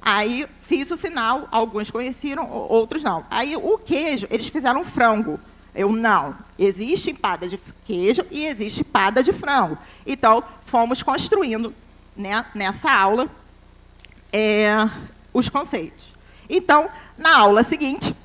Aí fiz o sinal, alguns conheceram, outros não. Aí o queijo, eles fizeram frango. Eu não, existe empada de queijo e existe empada de frango. Então fomos construindo, né, nessa aula os conceitos. Então, na aula seguinte,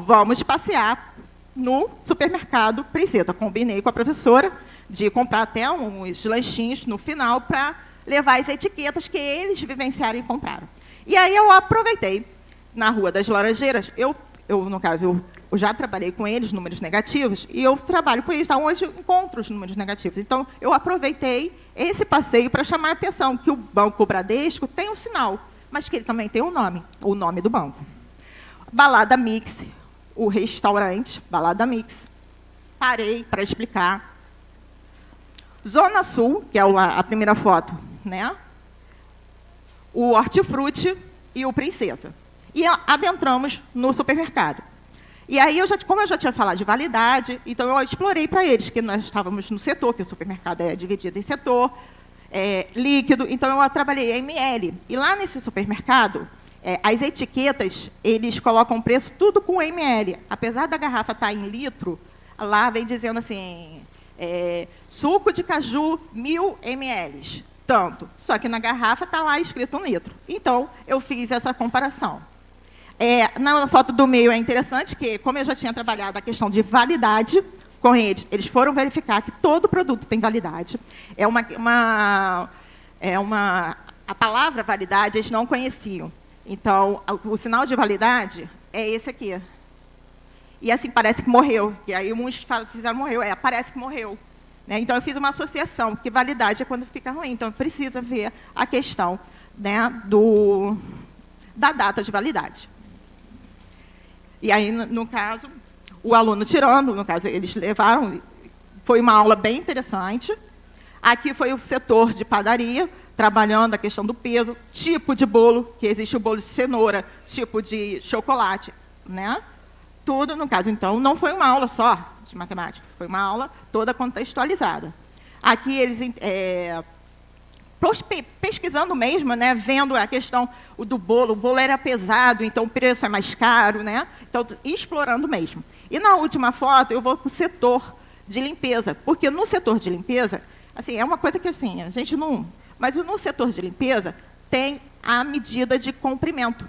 vamos passear no supermercado Princesa. Combinei com a professora de comprar até uns lanchinhos no final para levar as etiquetas que eles vivenciaram e compraram. E aí eu aproveitei, na Rua das Laranjeiras, no caso, eu já trabalhei com eles, números negativos, e eu trabalho com eles onde eu encontro os números negativos. Então, eu aproveitei esse passeio para chamar a atenção que o Banco Bradesco tem um sinal, mas que ele também tem um nome, o nome do banco. Balada Mix, o restaurante Balada Mix. Parei para explicar. Zona Sul, que é a primeira foto, né? O Hortifruti e o Princesa. E adentramos no supermercado. E aí, como eu já tinha falado de validade, então eu explorei para eles, que nós estávamos no setor, que o supermercado é dividido em setor, líquido, então eu trabalhei ml. E lá nesse supermercado, as etiquetas, eles colocam o preço tudo com ml. Apesar da garrafa estar em litro, lá vem dizendo assim, suco de caju, 1000 ml, tanto. Só que na garrafa está lá escrito 1 litro. Então, eu fiz essa comparação. Na foto do meio é interessante que, como eu já tinha trabalhado a questão de validade com eles foram verificar que todo produto tem validade. A palavra validade eles não conheciam. Então, o sinal de validade é esse aqui. E assim, parece que morreu. E aí uns fizeram morreu. Parece que morreu. Né? Então, eu fiz uma associação, porque validade é quando fica ruim. Então, precisa ver a questão, né, da data de validade. E aí, no caso, o aluno tirando, no caso, eles levaram, foi uma aula bem interessante. Aqui foi o setor de padaria, trabalhando a questão do peso, tipo de bolo, que existe o bolo de cenoura, tipo de chocolate, né? Tudo, no caso, então, não foi uma aula só de matemática, foi uma aula toda contextualizada. Aqui eles pesquisando mesmo, né, vendo a questão do bolo, o bolo era pesado, então o preço é mais caro, né? Então, explorando mesmo. E na última foto, eu vou para o setor de limpeza, porque no setor de limpeza, assim, é uma coisa que assim, a gente não... Mas no setor de limpeza, tem a medida de comprimento.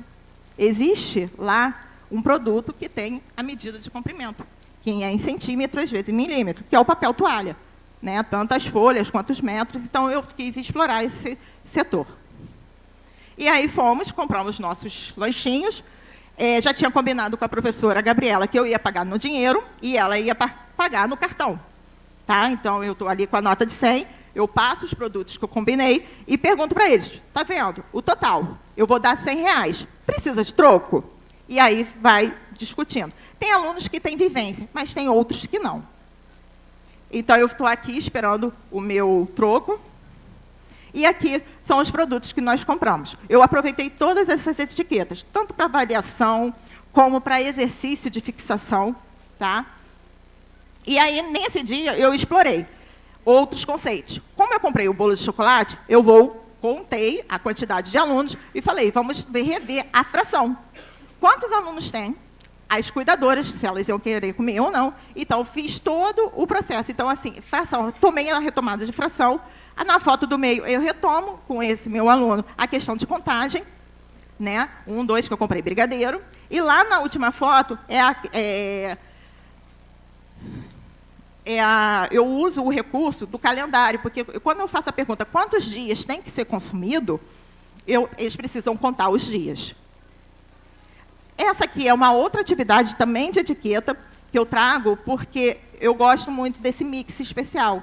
Existe lá um produto que tem a medida de comprimento, que é em centímetros vezes milímetro, que é o papel toalha. Né, tanto as folhas quanto os metros, então eu quis explorar esse setor. E aí compramos nossos lanchinhos, já tinha combinado com a professora Gabriela que eu ia pagar no dinheiro e ela ia pagar no cartão. Tá? Então, eu estou ali com a nota de 100, eu passo os produtos que eu combinei e pergunto para eles, está vendo, o total, eu vou dar R$100, precisa de troco? E aí vai discutindo. Tem alunos que têm vivência, mas tem outros que não. Então, eu estou aqui esperando o meu troco. E aqui são os produtos que nós compramos. Eu aproveitei todas essas etiquetas, tanto para variação, como para exercício de fixação. Tá? E aí, nesse dia, eu explorei outros conceitos. Como eu comprei o bolo de chocolate, contei a quantidade de alunos e falei, vamos rever a fração. Quantos alunos tem? As cuidadoras, se elas iam querer comer ou não. Então, fiz todo o processo. Então, assim, fração, tomei a retomada de fração. Na foto do meio, eu retomo com esse meu aluno a questão de contagem. Né? 1, 2, que eu comprei brigadeiro. E lá na última foto, eu uso o recurso do calendário, porque quando eu faço a pergunta quantos dias tem que ser consumido, eles precisam contar os dias. Essa aqui é uma outra atividade também de etiqueta que eu trago porque eu gosto muito desse mix especial.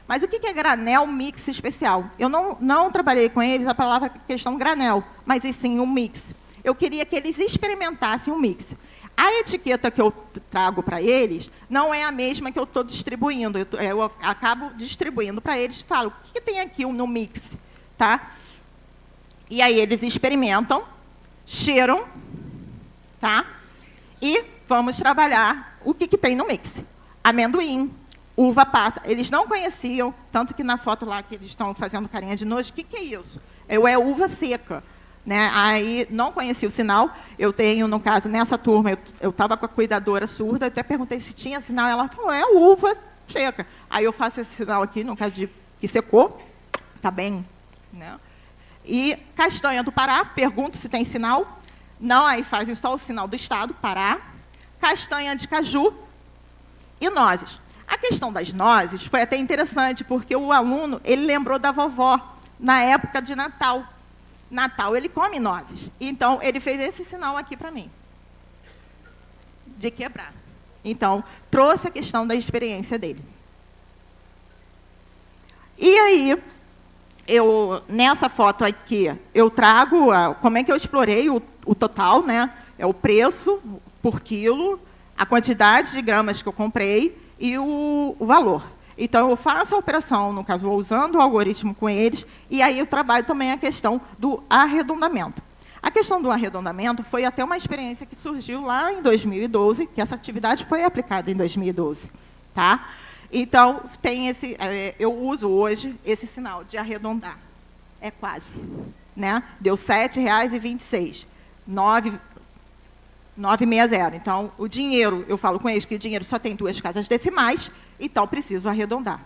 Mas o que é granel mix especial? Eu não trabalhei com eles a palavra questão granel, mas sim um mix. Eu queria que eles experimentassem um mix. A etiqueta que eu trago para eles não é a mesma que eu estou distribuindo. Eu acabo distribuindo para eles e falo, o que tem aqui no mix? Tá? E aí eles experimentam, cheiram, tá? E vamos trabalhar o que tem no mix? Amendoim, uva passa. Eles não conheciam, tanto que na foto lá que eles estão fazendo carinha de nojo, o que é isso? É uva seca. Né? Aí não conhecia o sinal. Eu tenho, no caso, nessa turma, eu estava com a cuidadora surda, até perguntei se tinha sinal, ela falou, é uva seca. Aí eu faço esse sinal aqui, no caso de que secou, está bem. Né? E castanha do Pará, pergunto se tem sinal. Não, aí fazem só o sinal do estado, Pará. Castanha de caju e nozes. A questão das nozes foi até interessante, porque o aluno ele lembrou da vovó, na época de Natal. Natal, ele come nozes. Então, ele fez esse sinal aqui para mim, de quebrar. Então, trouxe a questão da experiência dele. E aí, nessa foto aqui, eu trago como é que eu explorei o total, né? É o preço por quilo, a quantidade de gramas que eu comprei e o valor. Então, eu faço a operação, no caso, usando o algoritmo com eles, e aí eu trabalho também a questão do arredondamento. A questão do arredondamento foi até uma experiência que surgiu lá em 2012, que essa atividade foi aplicada em 2012. Tá? Então, eu uso hoje esse sinal de arredondar. É quase. Né? Deu R$ 7,26. 960. Então, o dinheiro, eu falo com eles que o dinheiro só tem 2 casas decimais, então preciso arredondar.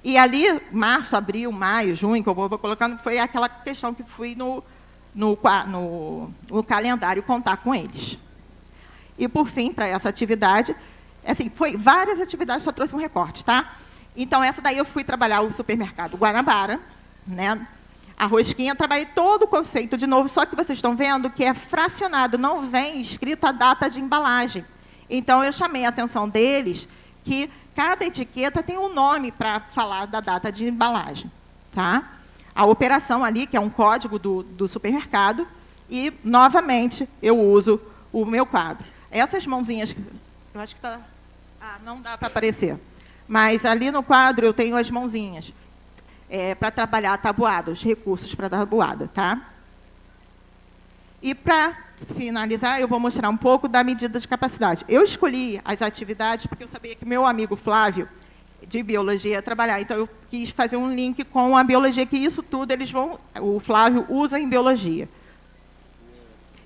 E ali, março, abril, maio, junho, que eu vou colocando, foi aquela questão que fui no calendário contar com eles. E, por fim, para essa atividade, assim, foi várias atividades, só trouxe um recorte, tá? Então, essa daí eu fui trabalhar o supermercado Guanabara, né? A rosquinha, trabalhei todo o conceito de novo, só que vocês estão vendo que é fracionado, não vem escrito a data de embalagem. Então, eu chamei a atenção deles que cada etiqueta tem um nome para falar da data de embalagem. Tá? A operação ali, que é um código do supermercado, e, novamente, eu uso o meu quadro. Essas mãozinhas, eu acho que está... não dá para aparecer. Mas ali no quadro eu tenho as mãozinhas. Para trabalhar a tabuada, os recursos para a tabuada. Tá? E, para finalizar, eu vou mostrar um pouco da medida de capacidade. Eu escolhi as atividades porque eu sabia que meu amigo Flávio, de biologia, ia trabalhar. Então, eu quis fazer um link com a biologia, que isso tudo o Flávio usa em biologia.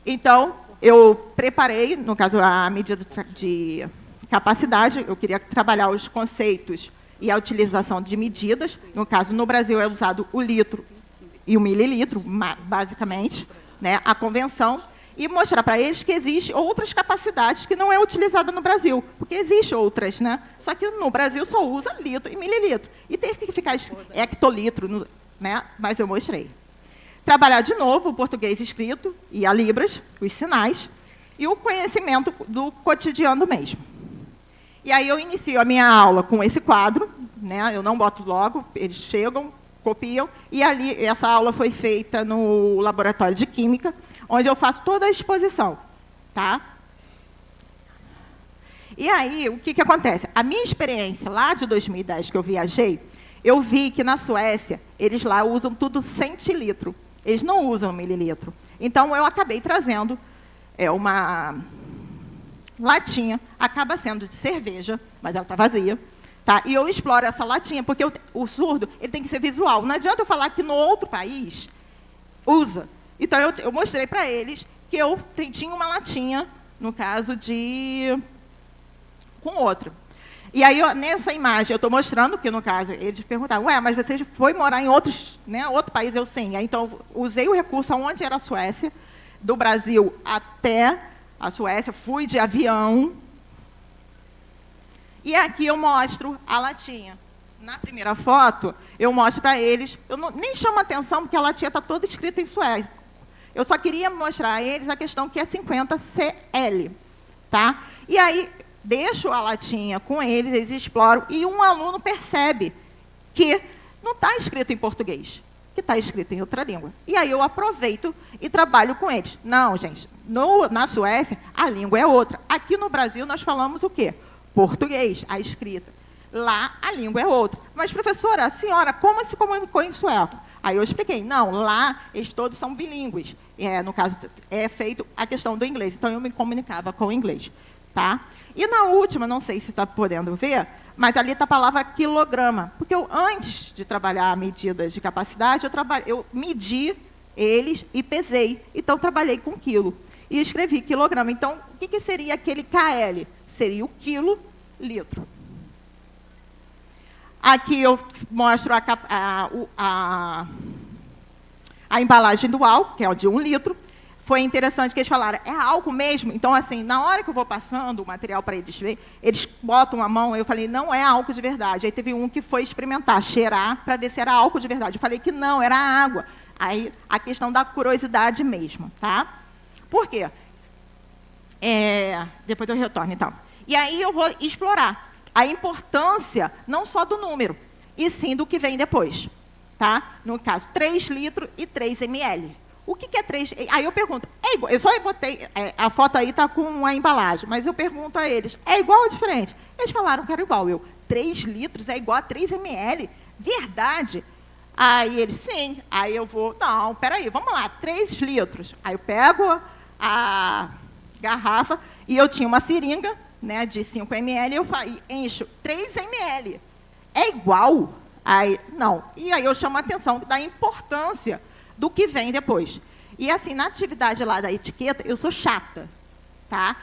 Então, eu preparei, no caso, a medida de capacidade. Eu queria trabalhar os conceitos e a utilização de medidas. No caso, no Brasil, é usado o litro e o mililitro, basicamente, né, a convenção, e mostrar para eles que existem outras capacidades que não é utilizada no Brasil, porque existem outras, né? Só que no Brasil só usa litro e mililitro. E teve que ficar hectolitro, né? Mas eu mostrei. Trabalhar de novo o português escrito e a Libras, os sinais, e o conhecimento do cotidiano mesmo. E aí eu inicio a minha aula com esse quadro, né? Eu não boto logo, eles chegam, copiam, e ali essa aula foi feita no laboratório de química, onde eu faço toda a exposição. Tá? E aí, o que acontece? A minha experiência lá de 2010, que eu viajei, eu vi que na Suécia, eles lá usam tudo centilitro. Eles não usam mililitro. Então, eu acabei trazendo uma latinha, acaba sendo de cerveja, mas ela está vazia. Tá? E eu exploro essa latinha, porque o surdo ele tem que ser visual. Não adianta eu falar que no outro país usa. Então, eu mostrei para eles que eu tinha uma latinha, no caso com outra. E aí, nessa imagem, eu estou mostrando que, no caso, eles perguntaram, mas você foi morar em outro país? Eu, sim. Aí, então, usei o recurso onde era a Suécia, do Brasil até a Suécia, fui de avião. E aqui eu mostro a latinha. Na primeira foto, eu mostro para eles, nem chamo atenção, porque a latinha está toda escrita em sueco. Eu só queria mostrar a eles a questão que é 50 CL. Tá? E aí, deixo a latinha com eles exploram, e um aluno percebe que não está escrito em português, que está escrito em outra língua. E aí eu aproveito e trabalho com eles. Não, gente, na Suécia, a língua é outra. Aqui no Brasil, nós falamos o quê? Português, a escrita. Lá, a língua é outra. Mas, professora, a senhora, como se comunicou em sueco? Aí eu expliquei, não, lá eles todos são bilíngues. No caso, é feito a questão do inglês. Então, eu me comunicava com o inglês. tá? E na última, não sei se está podendo ver, mas ali está a palavra quilograma. Porque eu, antes de trabalhar medidas de capacidade, eu medi eles e pesei. Então, trabalhei com quilo. E escrevi quilograma. Então, o que seria aquele KL? Seria o quilo litro. Aqui eu mostro a embalagem do álcool, que é o de 1 litro. Foi interessante que eles falaram, é álcool mesmo? Então, assim, na hora que eu vou passando o material para eles verem, eles botam a mão, eu falei, não é álcool de verdade. Aí teve um que foi experimentar, cheirar, para ver se era álcool de verdade. Eu falei que não, era água. Aí, a questão da curiosidade mesmo, tá? Por quê? Depois eu retorno, então. E aí eu vou explorar a importância, não só do número, e sim do que vem depois, tá? No caso, 3 litros e 3 ml. O que é 3? Aí eu pergunto, é igual? Eu só botei, a foto aí está com a embalagem, mas eu pergunto a eles, é igual ou diferente? Eles falaram que era igual. 3 litros é igual a 3 ml? Verdade? Aí eles, sim. Aí eu vou, não, peraí, vamos lá, 3 litros. Aí eu pego a garrafa e eu tinha uma seringa, né, de 5 ml, eu encho 3 ml. É igual? Aí, não. E aí eu chamo a atenção da importância do que vem depois. E, assim, na atividade lá da etiqueta, eu sou chata, tá?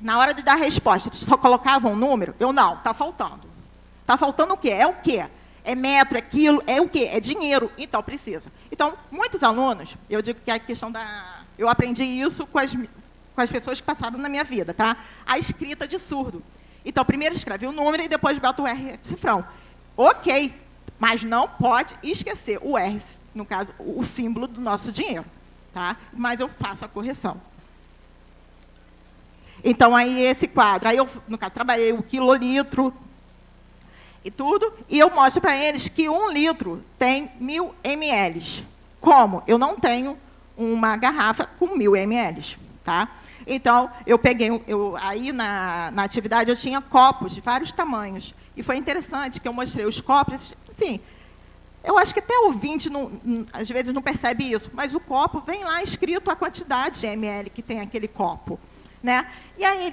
Na hora de dar a resposta, eles só colocavam um número, eu não, está faltando. Está faltando o quê? É o quê? É metro, é quilo, é o quê? É dinheiro, então precisa. Então, muitos alunos, eu digo que a questão da... Eu aprendi isso com as pessoas que passaram na minha vida, tá? A escrita de surdo. Então, primeiro escreve o número e depois bota o R cifrão. Ok, mas não pode esquecer o R, no caso, o símbolo do nosso dinheiro, tá? Mas eu faço a correção. Então, aí esse quadro, aí eu, no caso, trabalhei o quilolitro e tudo, e eu mostro para eles que 1 litro tem 1000 ml. Como? Eu não tenho uma garrafa com 1000 ml, tá? Então, eu peguei, aí na atividade eu tinha copos de vários tamanhos, e foi interessante que eu mostrei os copos, assim, eu acho que até o ouvinte, às vezes, não percebe isso, mas o copo vem lá escrito a quantidade de ml que tem aquele copo, né? E aí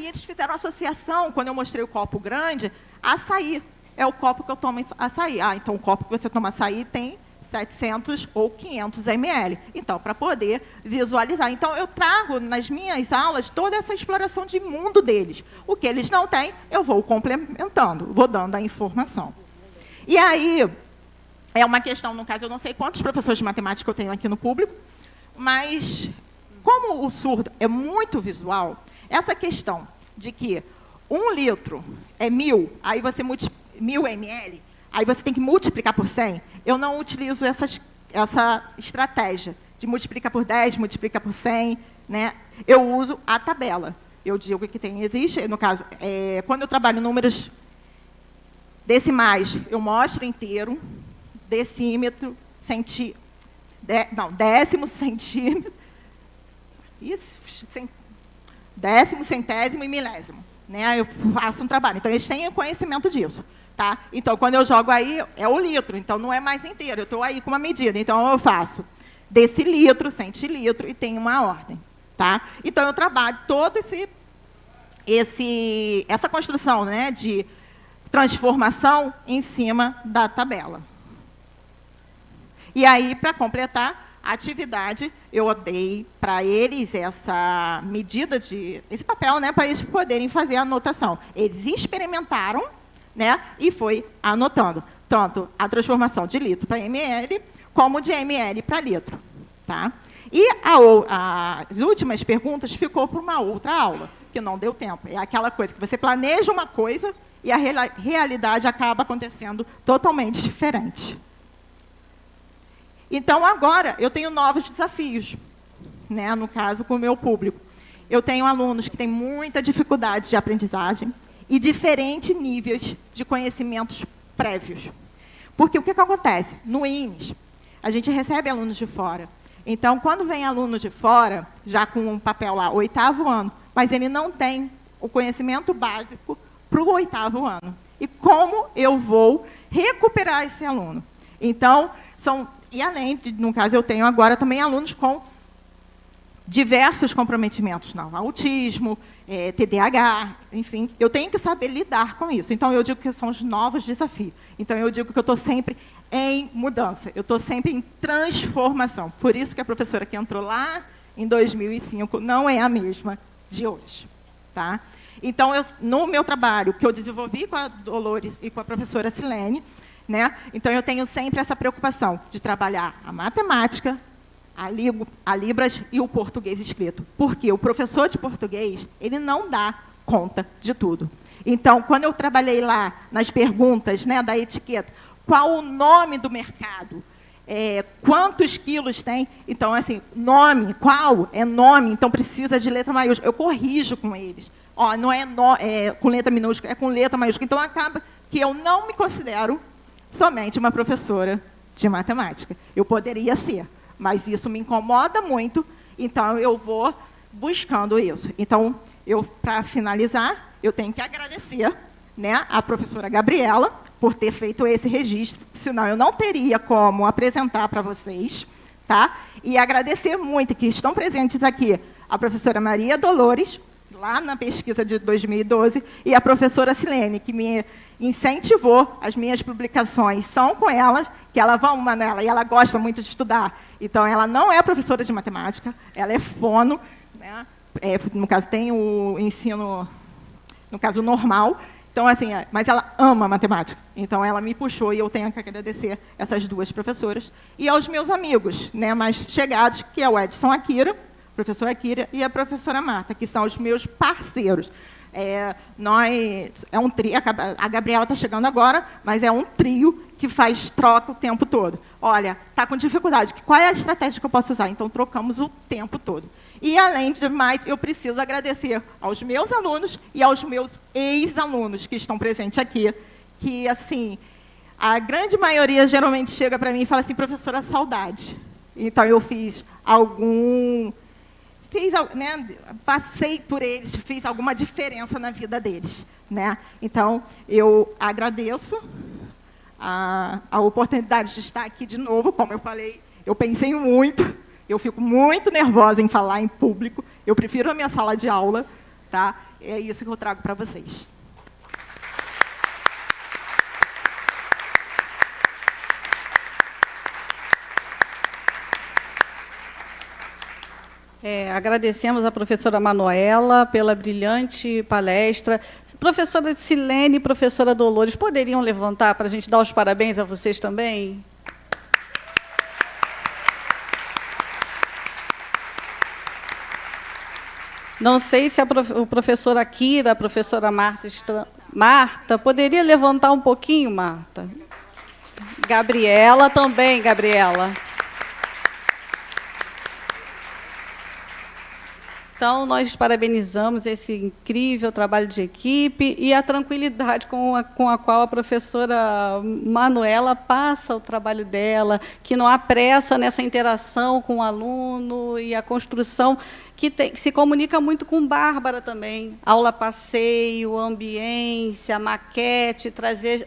eles fizeram associação, quando eu mostrei o copo grande, açaí. É o copo que eu tomo açaí. Ah, então o copo que você toma açaí tem 700 ou 500 ml. Então, para poder visualizar. Então, eu trago nas minhas aulas toda essa exploração de mundo deles. O que eles não têm, eu vou complementando, vou dando a informação. E aí... É uma questão, no caso, eu não sei quantos professores de matemática eu tenho aqui no público, mas, como o surdo é muito visual, essa questão de que 1 litro é 1000, aí você 1000 ml, aí você tem que multiplicar por 100, eu não utilizo essa estratégia de multiplicar por 10, multiplicar por 100, né? Eu uso a tabela. Eu digo que existe, no caso, quando eu trabalho números decimais, eu mostro inteiro, decímetro, décimo, centímetro, décimo, centésimo e milésimo, né? Eu faço um trabalho. Então, eles têm conhecimento disso, tá? Então, quando eu jogo aí, é o litro, então não é mais inteiro, eu estou aí com uma medida. Então, eu faço decilitro, centilitro e tem uma ordem, tá? Então, eu trabalho todo essa construção, né, de transformação em cima da tabela. E aí, para completar a atividade, eu dei para eles essa medida esse papel, né, para eles poderem fazer a anotação. Eles experimentaram, né, e foi anotando tanto a transformação de litro para ml, como de ml para litro, tá? E as últimas perguntas ficou para uma outra aula, que não deu tempo. É aquela coisa que você planeja uma coisa e a realidade acaba acontecendo totalmente diferente. Então, agora, eu tenho novos desafios, né, no caso, com o meu público. Eu tenho alunos que têm muita dificuldade de aprendizagem e diferentes níveis de conhecimentos prévios. Porque o que acontece? No INES, a gente recebe alunos de fora. Então, quando vem aluno de fora, já com um papel lá, 8º ano, mas ele não tem o conhecimento básico para o 8º ano. E como eu vou recuperar esse aluno? Então, e além, no caso, eu tenho agora também alunos com diversos comprometimentos, não, autismo, TDAH, enfim, eu tenho que saber lidar com isso. Então, eu digo que são os novos desafios. Então, eu digo que eu estou sempre em mudança, eu estou sempre em transformação. Por isso que a professora que entrou lá em 2005 não é a mesma de hoje. Tá? Então, no meu trabalho, que eu desenvolvi com a Dolores e com a professora Silene, né, então eu tenho sempre essa preocupação de trabalhar a matemática, a Libras e o português escrito. Porque o professor de português, ele não dá conta de tudo. Então, quando eu trabalhei lá nas perguntas, né, da etiqueta, qual o nome do mercado? Quantos quilos tem? Então, assim, nome, qual? É nome, então precisa de letra maiúscula. Eu corrijo com eles. Ó, não é com letra minúscula, é com letra maiúscula. Então, acaba que eu não me considero somente uma professora de matemática. Eu poderia ser, mas isso me incomoda muito, então eu vou buscando isso. Então, para finalizar, eu tenho que agradecer, né, a professora Gabriela por ter feito esse registro, senão eu não teria como apresentar para vocês, tá? E agradecer muito que estão presentes aqui a professora Maria Dolores, lá na pesquisa de 2012, e a professora Silene, que me incentivou, as minhas publicações são com ela, que ela, vamos, Manuela, e ela gosta muito de estudar. Então, ela não é professora de matemática, ela é fono, né? No caso, tem o ensino, no caso, normal. Então, assim, mas ela ama matemática. Então, ela me puxou e eu tenho que agradecer essas duas professoras. E aos meus amigos, né, mais chegados, que é o Edson Akira, professor Akira, e a professora Marta, que são os meus parceiros. É um trio, a Gabriela está chegando agora, mas é um trio que faz troca o tempo todo. Olha, está com dificuldade, qual é a estratégia que eu posso usar? Então, trocamos o tempo todo. E, além de mais, eu preciso agradecer aos meus alunos e aos meus ex-alunos que estão presentes aqui, que, assim, a grande maioria geralmente chega para mim e fala assim, professora, saudade. Então, eu né, passei por eles, fiz alguma diferença na vida deles, né? Então, eu agradeço a oportunidade de estar aqui de novo. Como eu falei, eu pensei muito, eu fico muito nervosa em falar em público, eu prefiro a minha sala de aula, tá? É isso que eu trago para vocês. Agradecemos a professora Manuela pela brilhante palestra. Professora Silene e professora Dolores, poderiam levantar para a gente dar os parabéns a vocês também? Não sei se o professor Akira, a professora Marta, poderia levantar um pouquinho, Marta? Gabriela também, Gabriela. Então, nós parabenizamos esse incrível trabalho de equipe e a tranquilidade com a qual a professora Manuela passa o trabalho dela, que não há pressa nessa interação com o aluno e a construção, que se comunica muito com Bárbara também. Aula passeio, ambiência, maquete,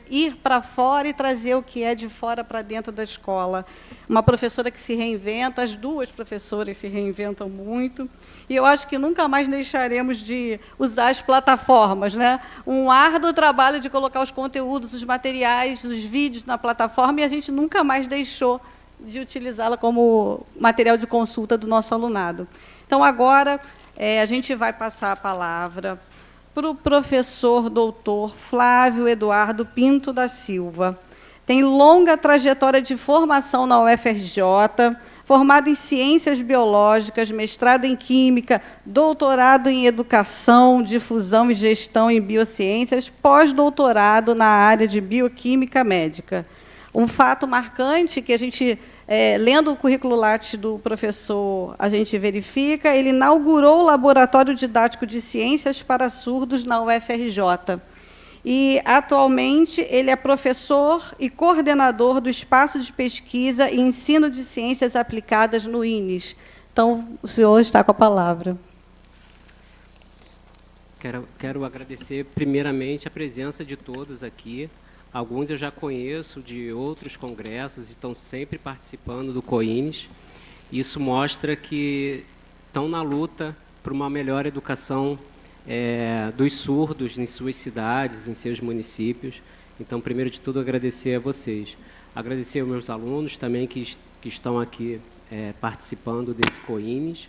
ir para fora e trazer o que é de fora para dentro da escola. Uma professora que se reinventa, as duas professoras se reinventam muito. E eu acho que nunca mais deixaremos de usar as plataformas, né? Um árduo trabalho de colocar os conteúdos, os materiais, os vídeos na plataforma, e a gente nunca mais deixou de utilizá-la como material de consulta do nosso alunado. Então, agora, a gente vai passar a palavra para o professor doutor Flávio Eduardo Pinto da Silva. Tem longa trajetória de formação na UFRJ, formado em Ciências Biológicas, mestrado em Química, doutorado em Educação, Difusão e Gestão em Biociências, pós-doutorado na área de Bioquímica Médica. Um fato marcante que a gente, lendo o currículo Lattes do professor, a gente verifica, ele inaugurou o Laboratório Didático de Ciências para Surdos na UFRJ. E, atualmente, ele é professor e coordenador do Espaço de Pesquisa e Ensino de Ciências Aplicadas no INES. Então, o senhor está com a palavra. Quero agradecer, primeiramente, a presença de todos aqui. Alguns eu já conheço de outros congressos, estão sempre participando do COINES. Isso mostra que estão na luta por uma melhor educação dos surdos em suas cidades, em seus municípios. Então, primeiro de tudo, agradecer a vocês. Agradecer aos meus alunos também que estão aqui participando desse COINES,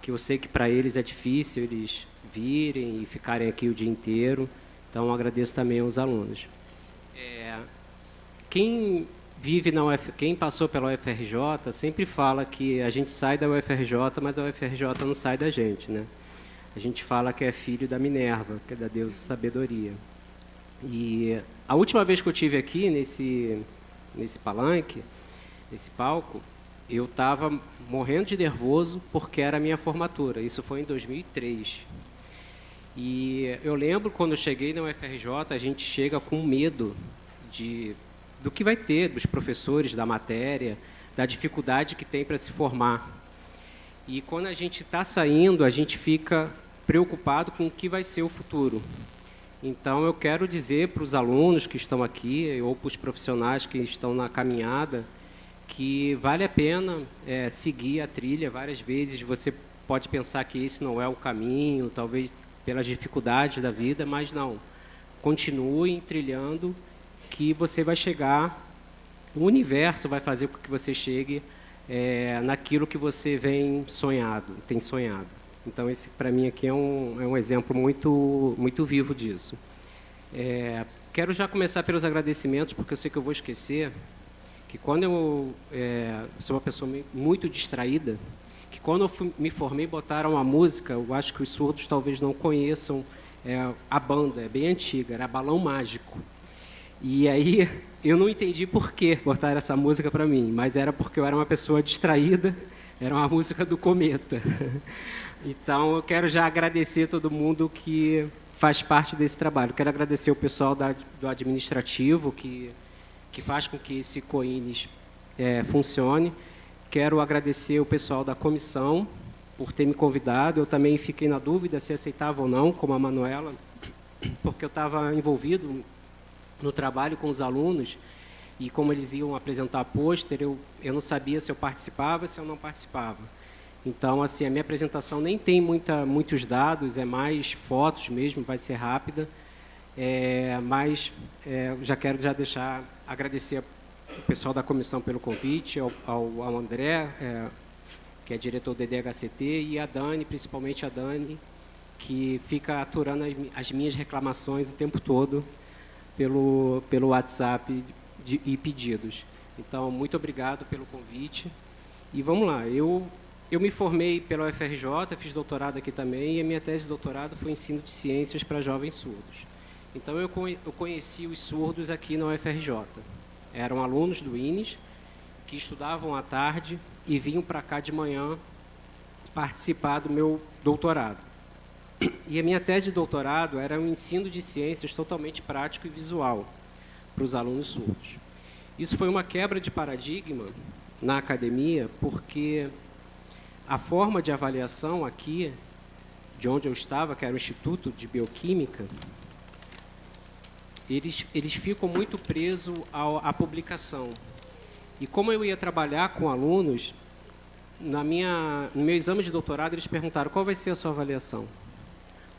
que eu sei que para eles é difícil eles virem e ficarem aqui o dia inteiro. Então, agradeço também aos alunos. Quem passou pela UFRJ sempre fala que a gente sai da UFRJ, mas a UFRJ não sai da gente, né? A gente fala que é filho da Minerva, que é da deusa sabedoria. E a última vez que eu estive aqui nesse palanque, nesse palco, eu estava morrendo de nervoso porque era a minha formatura. Isso foi em 2003. E eu lembro quando eu cheguei na UFRJ, a gente chega com medo do que vai ter, dos professores, da matéria, da dificuldade que tem para se formar. E quando a gente está saindo, a gente fica preocupado com o que vai ser o futuro. Então, eu quero dizer para os alunos que estão aqui, ou para os profissionais que estão na caminhada, que vale a pena seguir a trilha. Várias vezes você pode pensar que esse não é o caminho, talvez pelas dificuldades da vida, mas não. Continue trilhando, que você vai chegar, o universo vai fazer com que você chegue naquilo que você tem sonhado. Então, esse, para mim, aqui é um exemplo muito, muito vivo disso. Quero já começar pelos agradecimentos, porque eu sei que eu vou esquecer, que quando eu sou uma pessoa muito distraída, que quando eu me formei, botaram a música, eu acho que os surdos talvez não conheçam a banda, é bem antiga, era Balão Mágico. E aí, eu não entendi por que botaram essa música para mim, mas era porque eu era uma pessoa distraída, era uma música do Cometa. Então, eu quero já agradecer todo mundo que faz parte desse trabalho. Quero agradecer o pessoal do administrativo, que faz com que esse COINES funcione. Quero agradecer o pessoal da comissão por ter me convidado. Eu também fiquei na dúvida se aceitava ou não, como a Manuela, porque eu estava envolvido no trabalho com os alunos, e como eles iam apresentar pôster, eu não sabia se eu participava, se eu não participava. Então, assim, a minha apresentação nem tem muitos dados, é mais fotos mesmo, vai ser rápida, mas já quero agradecer o pessoal da comissão pelo convite, ao André, que é diretor do DDHCT, e a Dani, principalmente a Dani, que fica aturando as minhas reclamações o tempo todo pelo WhatsApp e pedidos. Então, muito obrigado pelo convite. E vamos lá, eu me formei pela UFRJ, fiz doutorado aqui também, e a minha tese de doutorado foi ensino de ciências para jovens surdos. Então, eu conheci os surdos aqui na UFRJ. Eram alunos do INES, que estudavam à tarde e vinham para cá de manhã participar do meu doutorado. E a minha tese de doutorado era um ensino de ciências totalmente prático e visual para os alunos surdos. Isso foi uma quebra de paradigma na academia, porque a forma de avaliação aqui, de onde eu estava, que era o Instituto de Bioquímica, eles ficam muito presos à publicação. E como eu ia trabalhar com alunos, no meu exame de doutorado, eles perguntaram: qual vai ser a sua avaliação?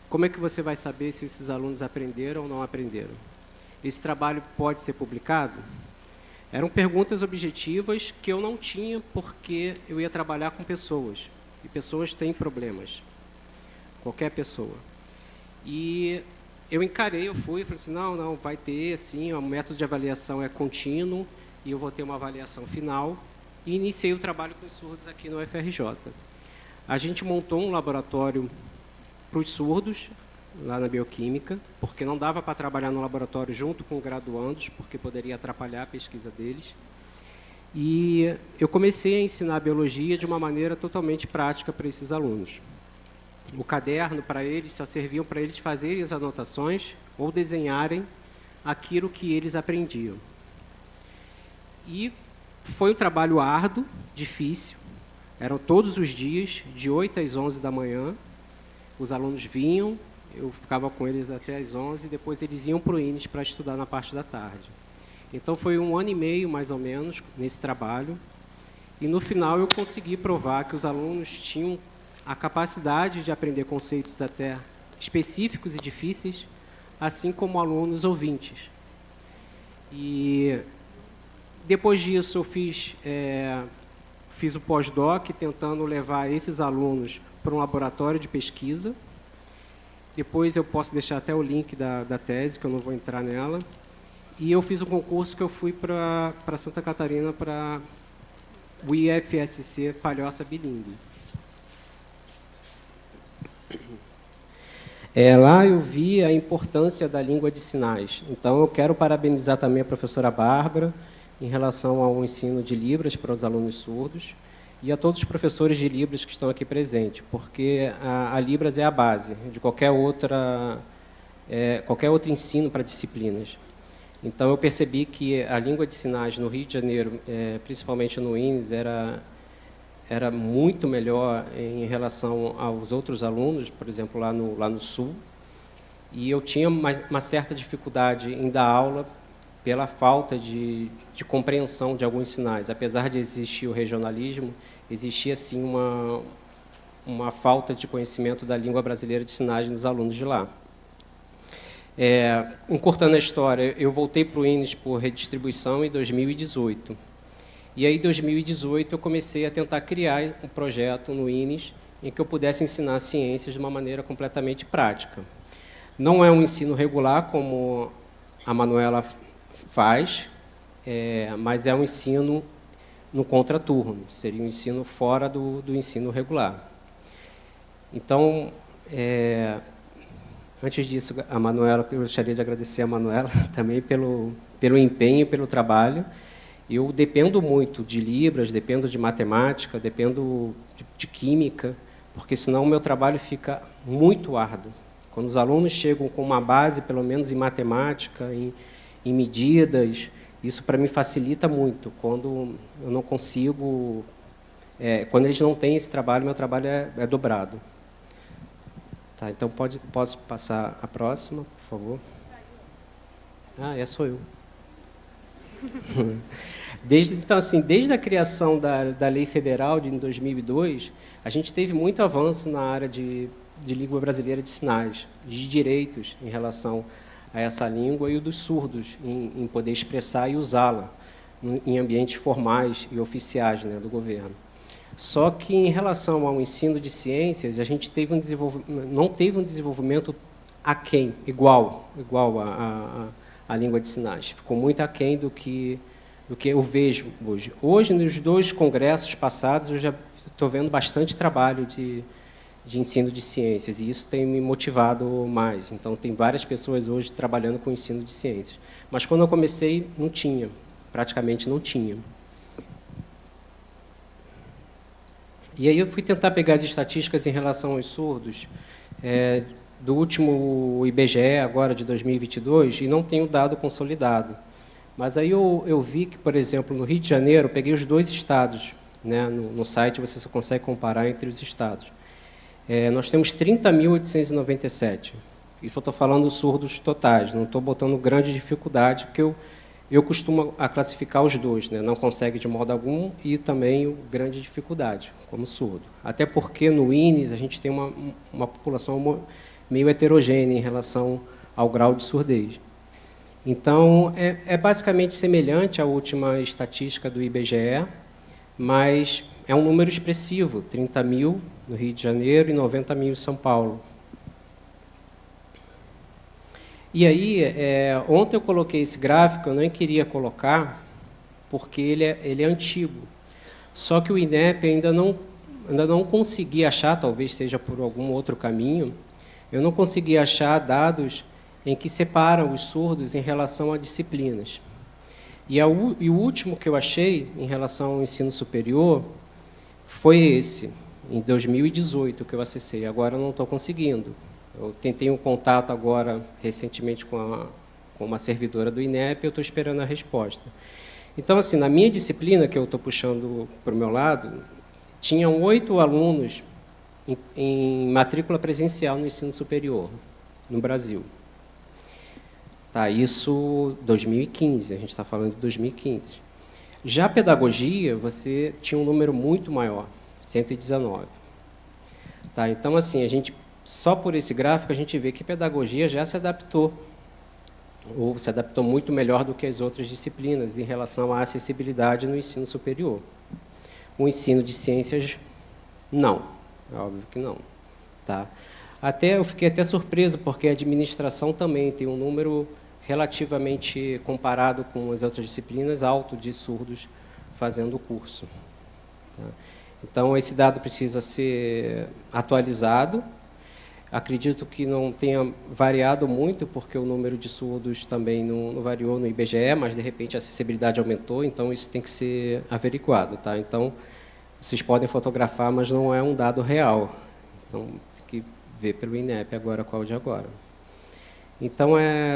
Como é que você vai saber se esses alunos aprenderam ou não aprenderam? Esse trabalho pode ser publicado? Eram perguntas objetivas que eu não tinha, porque eu ia trabalhar com pessoas. E pessoas têm problemas. Qualquer pessoa. E eu encarei, eu falei assim, não, vai ter, sim, o método de avaliação é contínuo, e eu vou ter uma avaliação final. E iniciei o trabalho com os surdos aqui no UFRJ. A gente montou um laboratório para os surdos, lá na Bioquímica, porque não dava para trabalhar no laboratório junto com graduandos, porque poderia atrapalhar a pesquisa deles. E eu comecei a ensinar biologia de uma maneira totalmente prática para esses alunos. O caderno, para eles, só serviam para eles fazerem as anotações ou desenharem aquilo que eles aprendiam. E foi um trabalho árduo, difícil. Eram todos os dias, de 8 às 11 da manhã. Os alunos vinham, eu ficava com eles até às 11, depois eles iam para o INES para estudar na parte da tarde. Então, foi 1 ano e meio, mais ou menos, nesse trabalho. E, no final, eu consegui provar que os alunos tinham a capacidade de aprender conceitos até específicos e difíceis, assim como alunos ouvintes. E depois disso eu fiz o pós-doc tentando levar esses alunos para um laboratório de pesquisa. Depois eu posso deixar até o link da tese, que eu não vou entrar nela. E eu fiz um concurso que eu fui para Santa Catarina para o IFSC Palhoça Bilingue. Lá eu vi a importância da língua de sinais. Então, eu quero parabenizar também a professora Bárbara em relação ao ensino de Libras para os alunos surdos e a todos os professores de Libras que estão aqui presentes, porque a Libras é a base de qualquer outro ensino para disciplinas. Então, eu percebi que a língua de sinais no Rio de Janeiro, principalmente no INES, era muito melhor em relação aos outros alunos, por exemplo, lá no Sul. E eu tinha uma certa dificuldade em dar aula pela falta de compreensão de alguns sinais. Apesar de existir o regionalismo, existia, sim, uma falta de conhecimento da língua brasileira de sinais nos alunos de lá. Encurtando a história, eu voltei para o INES por redistribuição em 2018. E aí, em 2018, eu comecei a tentar criar um projeto no INES em que eu pudesse ensinar ciências de uma maneira completamente prática. Não é um ensino regular, como a Manuela faz, mas é um ensino no contraturno, seria um ensino fora do ensino regular. Então, antes disso, a Manuela, eu gostaria de agradecer a Manuela também pelo empenho e pelo trabalho. Eu dependo muito de Libras, dependo de matemática, dependo de química, porque senão o meu trabalho fica muito árduo. Quando os alunos chegam com uma base, pelo menos em matemática, em medidas, isso para mim facilita muito. Quando eu não consigo, quando eles não têm esse trabalho, meu trabalho é dobrado. Tá, então posso passar a próxima, por favor? Sou eu. Então, assim, desde a criação da Lei Federal de 2002, a gente teve muito avanço na área de língua brasileira de sinais, de direitos em relação a essa língua e o dos surdos, em poder expressar e usá-la em ambientes formais e oficiais, né, do governo. Só que, em relação ao ensino de ciências, a gente não teve um desenvolvimento igual à língua de sinais. Ficou muito aquém do que eu vejo hoje. Hoje, nos 2 congressos passados, eu já estou vendo bastante trabalho de ensino de ciências, e isso tem me motivado mais. Então, tem várias pessoas hoje trabalhando com o ensino de ciências. Mas, quando eu comecei, não tinha, praticamente não tinha. E aí eu fui tentar pegar as estatísticas em relação aos surdos, do último IBGE, agora de 2022, e não tenho dado consolidado. Mas aí eu vi que, por exemplo, no Rio de Janeiro, eu peguei os 2 estados, né, no site você só consegue comparar entre os estados. Nós temos 30.897. Isso eu estou falando surdos totais, não estou botando grande dificuldade, porque eu costumo classificar os 2, né, não consegue de modo algum e também grande dificuldade, como surdo. Até porque no INES a gente tem uma população meio heterogênea em relação ao grau de surdez. Então, é basicamente semelhante à última estatística do IBGE, mas é um número expressivo, 30.000 no Rio de Janeiro e 90.000 em São Paulo. E aí, ontem eu coloquei esse gráfico, eu nem queria colocar, porque ele é antigo. Só que o INEP ainda não consegui achar, talvez seja por algum outro caminho, eu não consegui achar dados em que separam os surdos em relação a disciplinas. E o último que eu achei em relação ao ensino superior foi esse, em 2018, que eu acessei. Agora eu não estou conseguindo. Eu tentei um contato agora, recentemente, com uma servidora do INEP, e eu estou esperando a resposta. Então, assim, na minha disciplina, que eu estou puxando para o meu lado, tinham 8 alunos em matrícula presencial no ensino superior, no Brasil. Tá, isso 2015, a gente está falando de 2015. Já a pedagogia, você tinha um número muito maior, 119. Tá? Então, assim, a gente, só por esse gráfico, a gente vê que a pedagogia já se adaptou, ou se adaptou muito melhor do que as outras disciplinas em relação à acessibilidade no ensino superior. O ensino de ciências, não. É óbvio que não. Tá? Eu fiquei até surpreso, porque a administração também tem um número relativamente, comparado com as outras disciplinas, alto de surdos fazendo o curso. Tá? Então, esse dado precisa ser atualizado. Acredito que não tenha variado muito, porque o número de surdos também não variou no IBGE, mas, de repente, a acessibilidade aumentou, então isso tem que ser averiguado. Tá? Então, vocês podem fotografar, mas não é um dado real. Então, tem que ver pelo INEP agora, qual é o de agora. Então,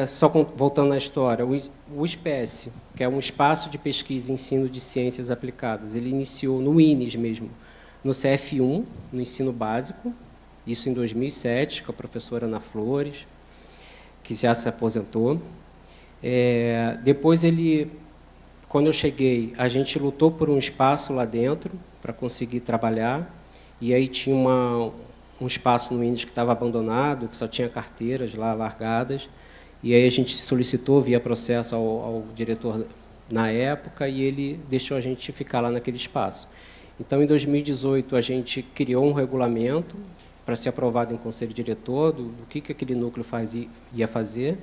só voltando à história, o SPES, que é um espaço de pesquisa e ensino de ciências aplicadas, ele iniciou no INES mesmo, no CF1, no ensino básico, isso em 2007, com a professora Ana Flores, que já se aposentou. Depois, quando eu cheguei, a gente lutou por um espaço lá dentro para conseguir trabalhar, e aí tinha um espaço no INES que estava abandonado, que só tinha carteiras lá largadas, e aí a gente solicitou via processo ao diretor na época, e ele deixou a gente ficar lá naquele espaço. Então, em 2018, a gente criou um regulamento para ser aprovado em conselho diretor do que aquele núcleo ia fazer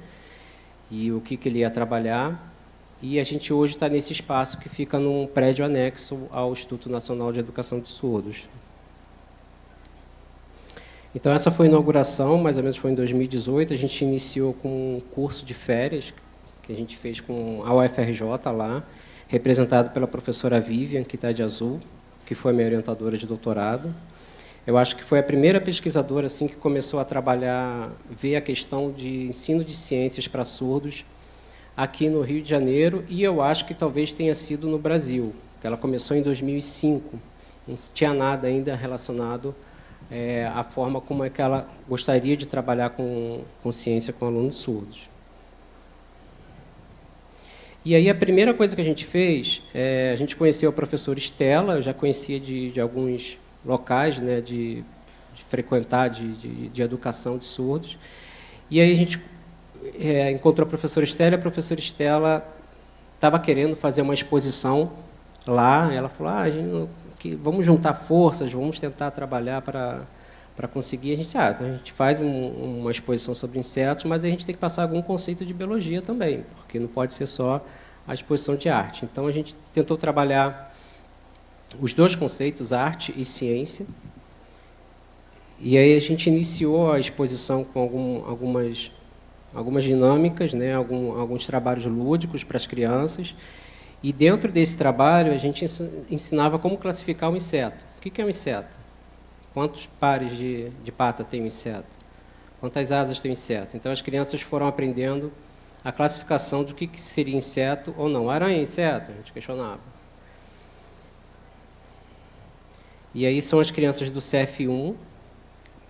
e o que ele ia trabalhar, e a gente hoje está nesse espaço que fica num prédio anexo ao Instituto Nacional de Educação de Surdos. Então, essa foi a inauguração, mais ou menos foi em 2018. A gente iniciou com um curso de férias, que a gente fez com a UFRJ lá, representado pela professora Vivian, que está de azul, que foi minha orientadora de doutorado. Eu acho que foi a primeira pesquisadora assim, que começou a trabalhar, ver a questão de ensino de ciências para surdos aqui no Rio de Janeiro, e eu acho que talvez tenha sido no Brasil, que ela começou em 2005. Não tinha nada ainda relacionado a forma como é que ela gostaria de trabalhar com ciência com alunos surdos. E aí a primeira coisa que a gente fez, a gente conheceu a professora Estela, eu já conhecia de alguns locais, né, de frequentar, de educação de surdos, e aí a gente encontrou a professora Estela, e a professora Estela estava querendo fazer uma exposição lá, ela falou, vamos juntar forças, vamos tentar trabalhar para conseguir. Então a gente faz uma exposição sobre insetos, mas a gente tem que passar algum conceito de biologia também, porque não pode ser só a exposição de arte. Então a gente tentou trabalhar os dois conceitos, arte e ciência, e aí a gente iniciou a exposição com algumas dinâmicas, né, alguns trabalhos lúdicos para as crianças. E dentro desse trabalho, a gente ensinava como classificar um inseto. O que é um inseto? Quantos pares de pata tem um inseto? Quantas asas tem um inseto? Então, as crianças foram aprendendo a classificação do que seria inseto ou não. Aranha é inseto? A gente questionava. E aí são as crianças do CF1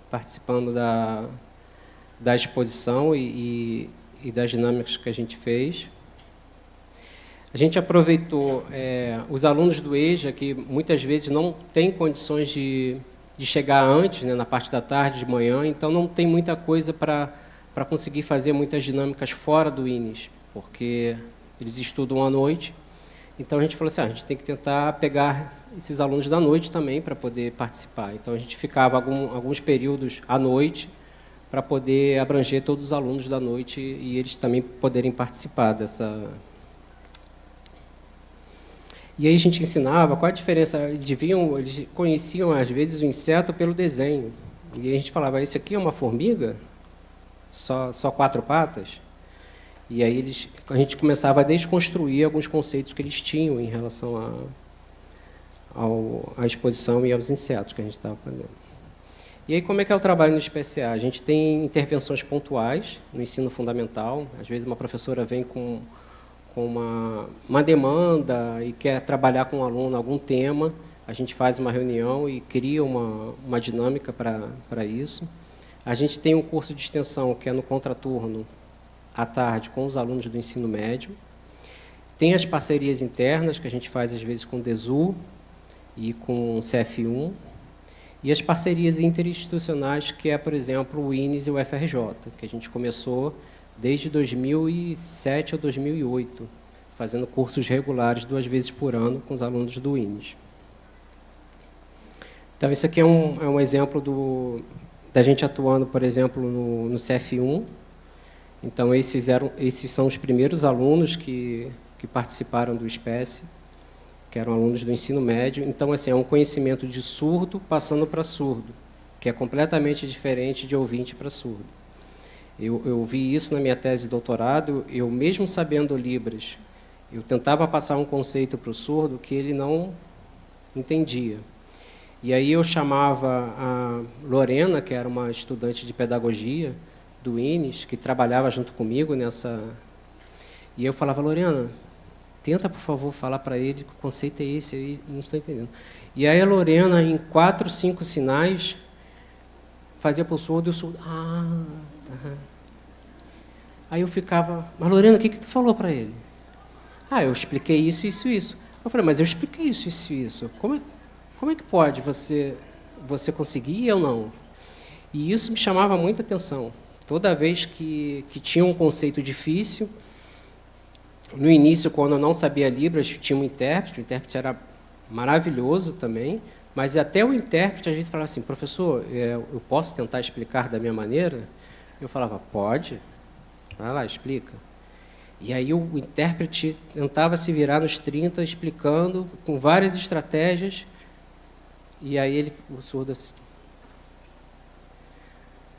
participando da exposição e das dinâmicas que a gente fez. A gente aproveitou os alunos do EJA, que muitas vezes não têm condições de chegar antes, né, na parte da tarde, de manhã, então não tem muita coisa para conseguir fazer muitas dinâmicas fora do INES, porque eles estudam à noite. Então a gente falou assim, a gente tem que tentar pegar esses alunos da noite também para poder participar. Então a gente ficava alguns períodos à noite para poder abranger todos os alunos da noite e eles também poderem participar dessa. E aí a gente ensinava qual a diferença. Eles conheciam às vezes o inseto pelo desenho. E a gente falava, esse aqui é uma formiga? Só 4 patas? E aí a gente começava a desconstruir alguns conceitos que eles tinham em relação à exposição e aos insetos que a gente estava fazendo. E aí, como é que é o trabalho no SPSA? A gente tem intervenções pontuais no ensino fundamental. Às vezes, uma professora vem com uma demanda e quer trabalhar com um aluno algum tema. A gente faz uma reunião e cria uma dinâmica para isso. A gente tem um curso de extensão que é no contraturno, à tarde, com os alunos do ensino médio. Tem as parcerias internas, que a gente faz, às vezes, com o DESU e com o CF1. E as parcerias interinstitucionais, que é, por exemplo, o INES e o FRJ, que a gente começou desde 2007 ou 2008, fazendo cursos regulares 2 vezes por ano com os alunos do INES. Então, isso aqui é um exemplo da gente atuando, por exemplo, no CF1. Então, esses são os primeiros alunos que participaram do SPECE, que eram alunos do ensino médio. Então, assim, é um conhecimento de surdo passando para surdo, que é completamente diferente de ouvinte para surdo. Eu vi isso na minha tese de doutorado. Eu, mesmo sabendo Libras, eu tentava passar um conceito para o surdo que ele não entendia. E aí eu chamava a Lorena, que era uma estudante de pedagogia do INES, que trabalhava junto comigo nessa... E eu falava, Lorena, tenta, por favor, falar para ele que o conceito é esse, aí não estou entendendo. E aí a Lorena, em 4, 5 sinais, fazia para o surdo, e o surdo... Ah, tá. Aí eu ficava, mas Lorena, o que tu falou para ele? Ah, eu expliquei isso, isso, isso. Eu falei, mas eu expliquei isso, isso, isso. Como é que pode você conseguir e eu não? E isso me chamava muita atenção. Toda vez que tinha um conceito difícil, no início, quando eu não sabia Libras, tinha um intérprete, o intérprete era maravilhoso também, mas até o intérprete, às vezes, falava assim, professor, eu posso tentar explicar da minha maneira? Eu falava, pode, vai lá, explica. E aí o intérprete tentava se virar nos 30, explicando, com várias estratégias, e aí o surdo assim...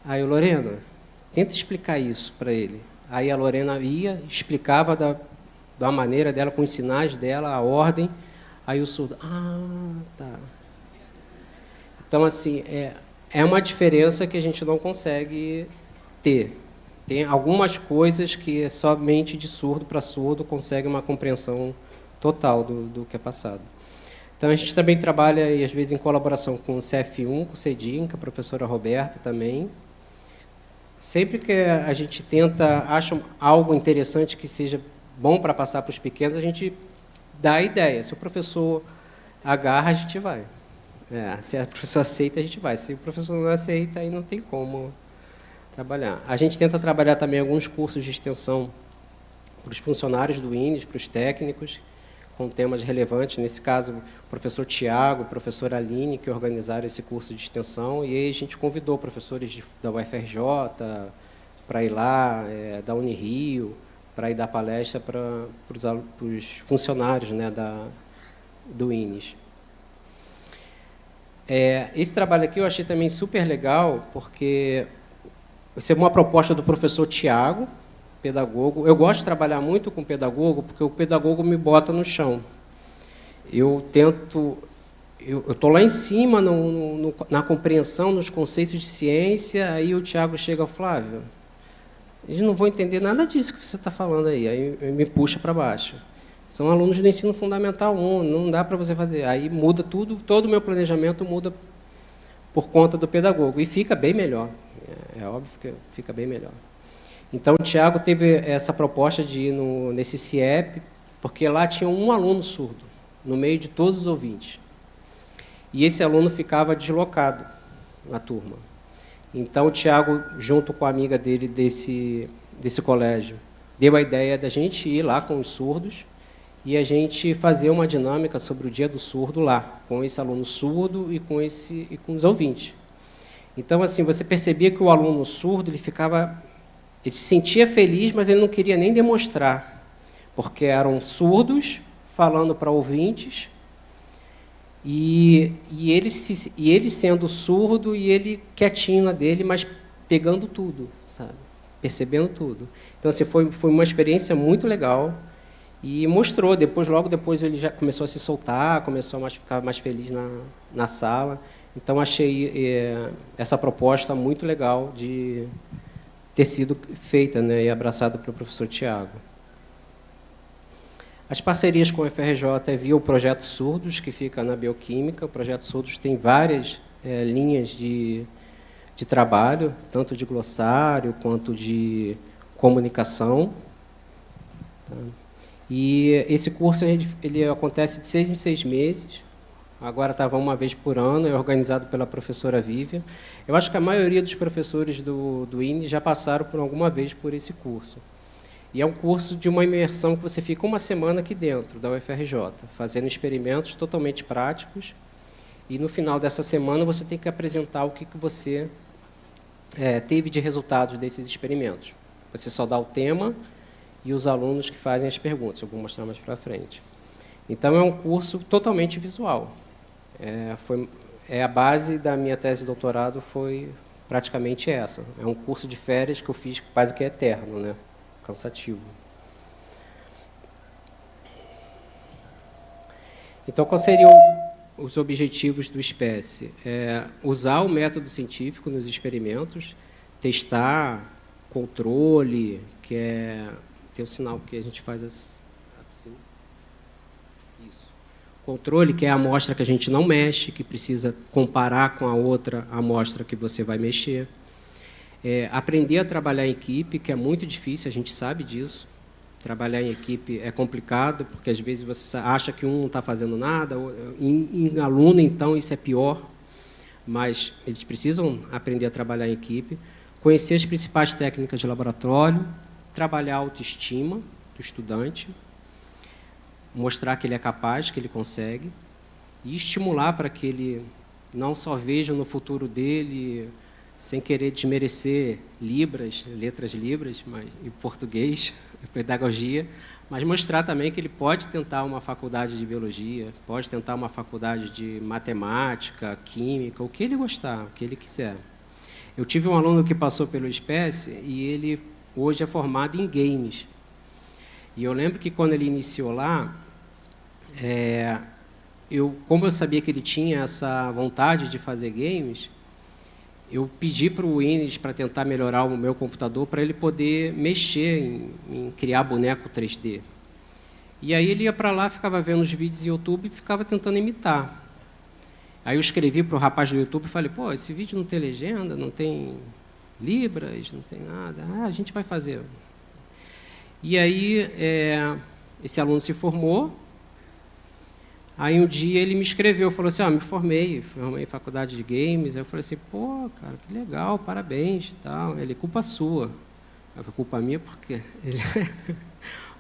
Aí, Lorena, tenta explicar isso para ele. Aí a Lorena ia, explicava da maneira dela, com os sinais dela, a ordem. Aí o surdo, tá. Então, assim, é uma diferença que a gente não consegue ter. Tem algumas coisas que somente de surdo para surdo consegue uma compreensão total do que é passado. Então, a gente também trabalha, e às vezes, em colaboração com o CF1, com o CEDIM, com a professora Roberta também. Sempre que a gente acha algo interessante que seja bom para passar para os pequenos, a gente dá a ideia. Se o professor agarra, a gente vai. Se a professora aceita, a gente vai. Se o professor não aceita, aí não tem como trabalhar. A gente tenta trabalhar também alguns cursos de extensão para os funcionários do INES, para os técnicos, com temas relevantes. Nesse caso, o professor Tiago, a professora Aline, que organizaram esse curso de extensão, e aí a gente convidou professores da UFRJ para ir lá, da Unirio, para ir dar palestra para os funcionários, né, do INES. Esse trabalho aqui eu achei também super legal, porque isso é uma proposta do professor Tiago, pedagogo. Eu gosto de trabalhar muito com pedagogo, porque o pedagogo me bota no chão. Eu estou lá em cima na compreensão, nos conceitos de ciência, aí o Tiago chega, Flávio, eles não vão entender nada disso que você está falando aí me puxa para baixo. São alunos do ensino fundamental 1, não dá para você fazer. Aí muda tudo, todo o meu planejamento muda por conta do pedagogo, e fica bem melhor. É óbvio que fica bem melhor. Então, o Tiago teve essa proposta de ir nesse CIEP, porque lá tinha um aluno surdo, no meio de todos os ouvintes. E esse aluno ficava deslocado na turma. Então, o Tiago, junto com a amiga dele desse colégio, deu a ideia da gente ir lá com os surdos e a gente fazer uma dinâmica sobre o Dia do Surdo lá, com esse aluno surdo e com os ouvintes. Então, assim, você percebia que o aluno surdo, ele se sentia feliz, mas ele não queria nem demonstrar, porque eram surdos falando para ouvintes, e ele sendo surdo e ele quietinho na dele, mas pegando tudo, sabe? Percebendo tudo. Então, assim, foi uma experiência muito legal e mostrou. Logo depois ele já começou a se soltar, começou a ficar mais feliz na sala. Então, achei essa proposta muito legal de ter sido feita, né, e abraçada pelo professor Tiago. As parcerias com o FRJ via o Projeto Surdos, que fica na Bioquímica. O Projeto Surdos tem várias linhas de trabalho, tanto de glossário quanto de comunicação. Tá? E esse curso ele acontece de 6 em 6 meses. Agora estava uma vez por ano, é organizado pela professora Vívia. Eu acho que a maioria dos professores do INE já passaram por alguma vez por esse curso. E é um curso de uma imersão que você fica uma semana aqui dentro da UFRJ, fazendo experimentos totalmente práticos. E no final dessa semana você tem que apresentar o que você teve de resultados desses experimentos. Você só dá o tema e os alunos que fazem as perguntas. Eu vou mostrar mais para frente. Então, é um curso totalmente visual. A base da minha tese de doutorado foi praticamente essa. É um curso de férias que eu fiz quase que eterno, né? Cansativo. Então, quais seriam os objetivos do SPECE? Usar o método científico nos experimentos, testar, controle, que tem o sinal que a gente faz assim. Isso. Controle, que é a amostra que a gente não mexe, que precisa comparar com a outra amostra que você vai mexer. Aprender a trabalhar em equipe, que é muito difícil, a gente sabe disso. Trabalhar em equipe é complicado, porque às vezes você acha que um não está fazendo nada. Em aluno, então, isso é pior. Mas eles precisam aprender a trabalhar em equipe, conhecer as principais técnicas de laboratório, trabalhar a autoestima do estudante, mostrar que ele é capaz, que ele consegue, e estimular para que ele não só veja no futuro dele, sem querer desmerecer Libras, letras Libras, mas em português, pedagogia, mas mostrar também que ele pode tentar uma faculdade de biologia, pode tentar uma faculdade de matemática, química, o que ele gostar, o que ele quiser. Eu tive um aluno que passou pelo SPECE e ele hoje é formado em games. E eu lembro que quando ele iniciou lá, como eu sabia que ele tinha essa vontade de fazer games, eu pedi para o Ines para tentar melhorar o meu computador para ele poder mexer em criar boneco 3D. E aí ele ia para lá, ficava vendo os vídeos no YouTube e ficava tentando imitar. Aí eu escrevi para o rapaz do YouTube e falei, pô, esse vídeo não tem legenda, não tem Libras, não tem nada. A gente vai fazer. E aí esse aluno se formou. Aí um dia ele me escreveu, falou assim, me formei em faculdade de games. Aí eu falei assim, pô, cara, que legal, parabéns. Tal. Ele, culpa sua. Eu falei, culpa minha porque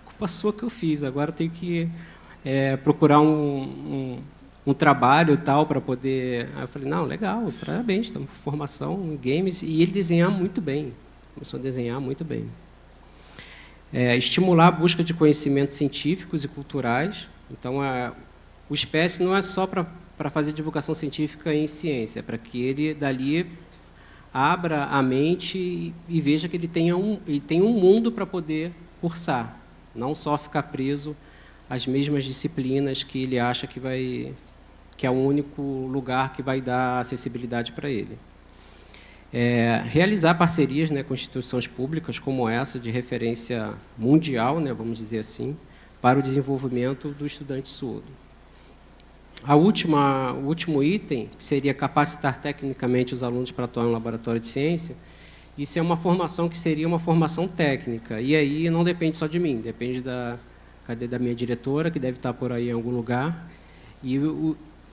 culpa sua que eu fiz. Agora eu tenho que procurar um trabalho e tal para poder... Aí eu falei, não, legal, parabéns, estamos com formação em games. E ele desenhar muito bem, começou a desenhar muito bem. Estimular a busca de conhecimentos científicos e culturais. Então, o SPECE não é só para fazer divulgação científica em ciência, é para que ele, dali, abra a mente e veja que ele tem um mundo para poder cursar, não só ficar preso às mesmas disciplinas que ele acha que é o único lugar que vai dar acessibilidade para ele. Realizar parcerias, né, com instituições públicas como essa, de referência mundial, né, vamos dizer assim, para o desenvolvimento do estudante surdo. O último item, que seria capacitar tecnicamente os alunos para atuar no laboratório de ciência, isso é uma formação que seria uma formação técnica, e aí não depende só de mim, depende da minha diretora, que deve estar por aí em algum lugar, e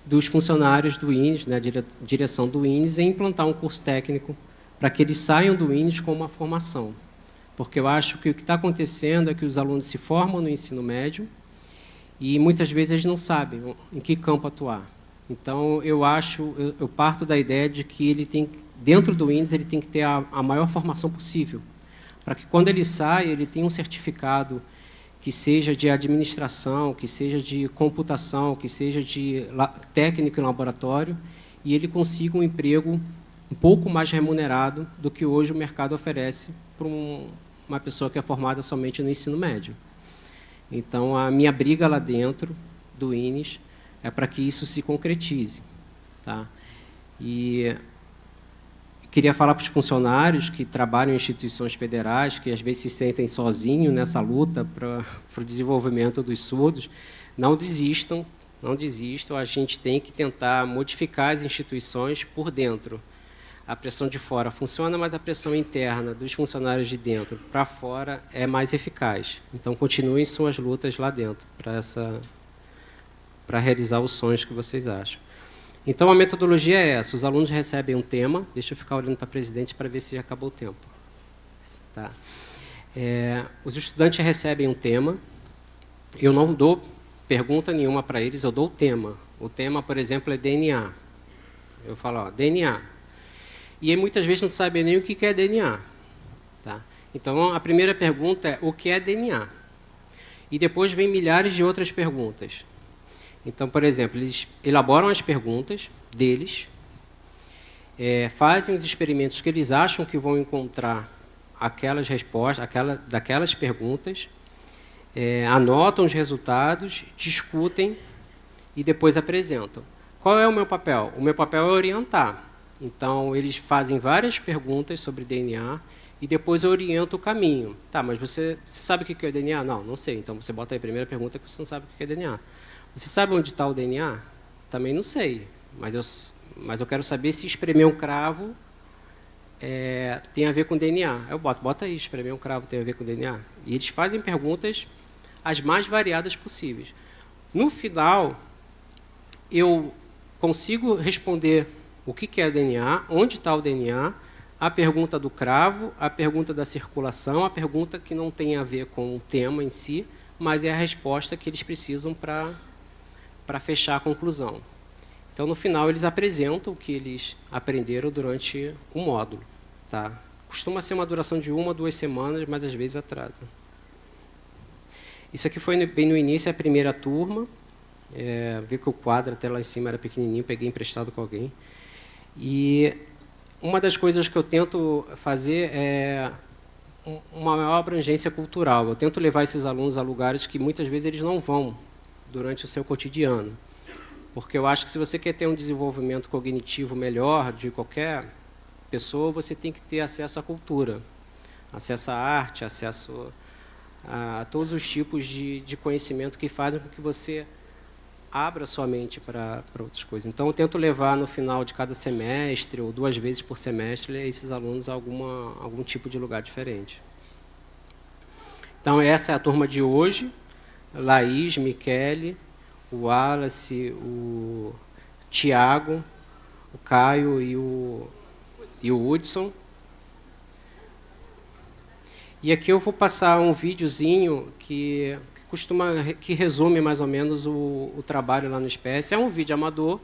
dos funcionários do INES, né, direção do INES, em implantar um curso técnico para que eles saiam do INES com uma formação. Porque eu acho que o que está acontecendo é que os alunos se formam no ensino médio e muitas vezes eles não sabem em que campo atuar. Então, eu parto da ideia de que ele tem, dentro do INES, ele tem que ter a maior formação possível, para que quando ele sai, ele tenha um certificado que seja de administração, que seja de computação, que seja de técnico em laboratório, e ele consiga um emprego um pouco mais remunerado do que hoje o mercado oferece para uma pessoa que é formada somente no ensino médio. Então, a minha briga lá dentro do INES é para que isso se concretize. Tá? E queria falar para os funcionários que trabalham em instituições federais, que às vezes se sentem sozinhos nessa luta para o desenvolvimento dos surdos, não desistam, a gente tem que tentar modificar as instituições por dentro. A pressão de fora funciona, mas a pressão interna dos funcionários de dentro para fora é mais eficaz. Então, continuem suas lutas lá dentro, para para realizar os sonhos que vocês acham. Então, a metodologia é essa. Os alunos recebem um tema. Deixa eu ficar olhando para a presidente para ver se já acabou o tempo. Tá. Os estudantes recebem um tema. Eu não dou pergunta nenhuma para eles, eu dou o tema. O tema, por exemplo, é DNA. Eu falo, ó, DNA. E aí, muitas vezes não sabem nem o que é DNA. Tá? Então, a primeira pergunta é, o que é DNA? E depois vem milhares de outras perguntas. Então, por exemplo, eles elaboram as perguntas deles, fazem os experimentos que eles acham que vão encontrar aquelas respostas, daquelas perguntas, anotam os resultados, discutem e depois apresentam. Qual é o meu papel? O meu papel é orientar. Então, eles fazem várias perguntas sobre DNA e depois eu oriento o caminho. Tá, mas você sabe o que é DNA? Não, não sei. Então, você bota aí a primeira pergunta que você não sabe o que é DNA. Você sabe onde está o DNA? Também não sei. Mas eu quero saber se espremer um cravo tem a ver com DNA. Eu bota aí, espremer um cravo tem a ver com DNA. E eles fazem perguntas as mais variadas possíveis. No final, eu consigo responder o que é DNA, onde está o DNA, a pergunta do cravo, a pergunta da circulação, a pergunta que não tem a ver com o tema em si, mas é a resposta que eles precisam para fechar a conclusão. Então, no final, eles apresentam o que eles aprenderam durante o módulo. Tá? Costuma ser uma duração de 1 a 2 semanas, mas às vezes atrasa. Isso aqui foi bem no início, a primeira turma. Vi que o quadro até lá em cima era pequenininho, peguei emprestado com alguém. E uma das coisas que eu tento fazer é uma maior abrangência cultural. Eu tento levar esses alunos a lugares que muitas vezes eles não vão durante o seu cotidiano. Porque eu acho que se você quer ter um desenvolvimento cognitivo melhor de qualquer pessoa, você tem que ter acesso à cultura, acesso à arte, acesso a todos os tipos de conhecimento que fazem com que você abra sua mente para outras coisas. Então, eu tento levar no final de cada semestre, ou 2 vezes por semestre, esses alunos a algum tipo de lugar diferente. Então, essa é a turma de hoje. Laís, Michele, o Wallace, o Tiago, o Caio e o Hudson. E aqui eu vou passar um videozinho que resume mais ou menos o trabalho lá no SPES. É um vídeo amador,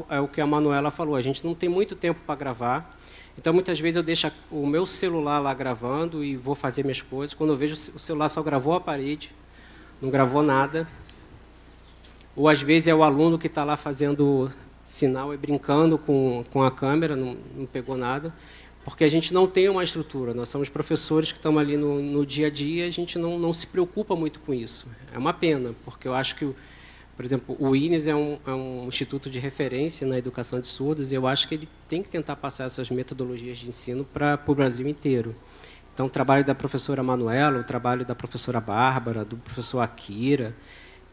é o que a Manuela falou, a gente não tem muito tempo para gravar, então muitas vezes eu deixo o meu celular lá gravando e vou fazer minhas coisas. Quando eu vejo o celular só gravou a parede, não gravou nada. Ou às vezes é o aluno que está lá fazendo sinal e brincando com a câmera, não pegou nada, porque a gente não tem uma estrutura. Nós somos professores que estamos ali no dia a dia, a gente não se preocupa muito com isso. É uma pena, porque eu acho que, por exemplo, o INES é um instituto de referência na educação de surdos, e eu acho que ele tem que tentar passar essas metodologias de ensino para o Brasil inteiro. Então, o trabalho da professora Manuela, o trabalho da professora Bárbara, do professor Akira.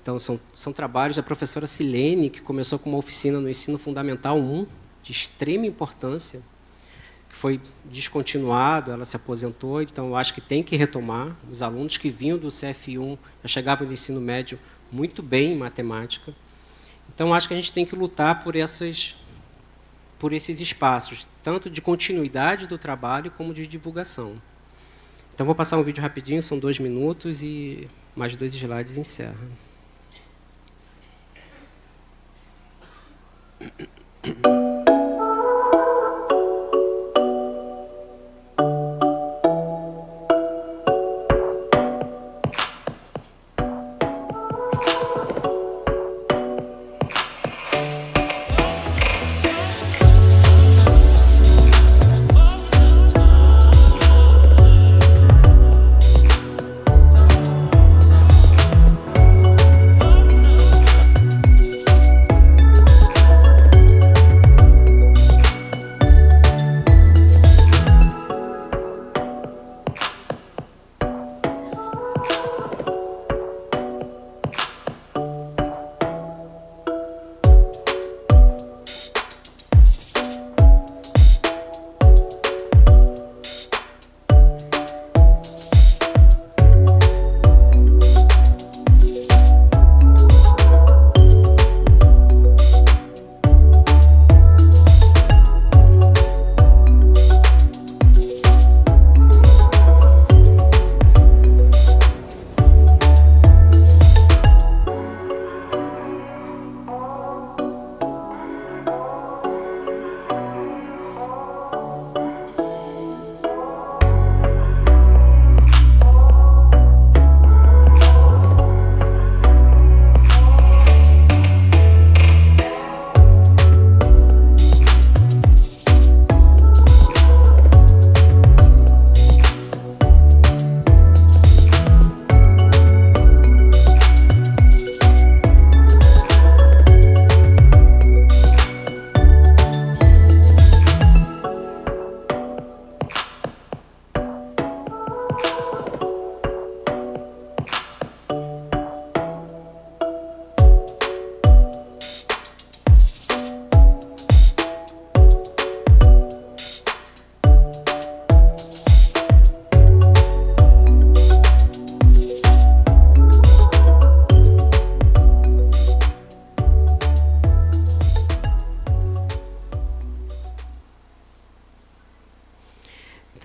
Então, são trabalhos da professora Silene, que começou com uma oficina no Ensino Fundamental 1, de extrema importância, que foi descontinuado, ela se aposentou, então eu acho que tem que retomar. Os alunos que vinham do CF1 já chegavam no ensino médio muito bem em matemática. Então, acho que a gente tem que lutar por esses espaços, tanto de continuidade do trabalho como de divulgação. Então, vou passar um vídeo rapidinho, são 2 minutos, e mais 2 slides e encerra.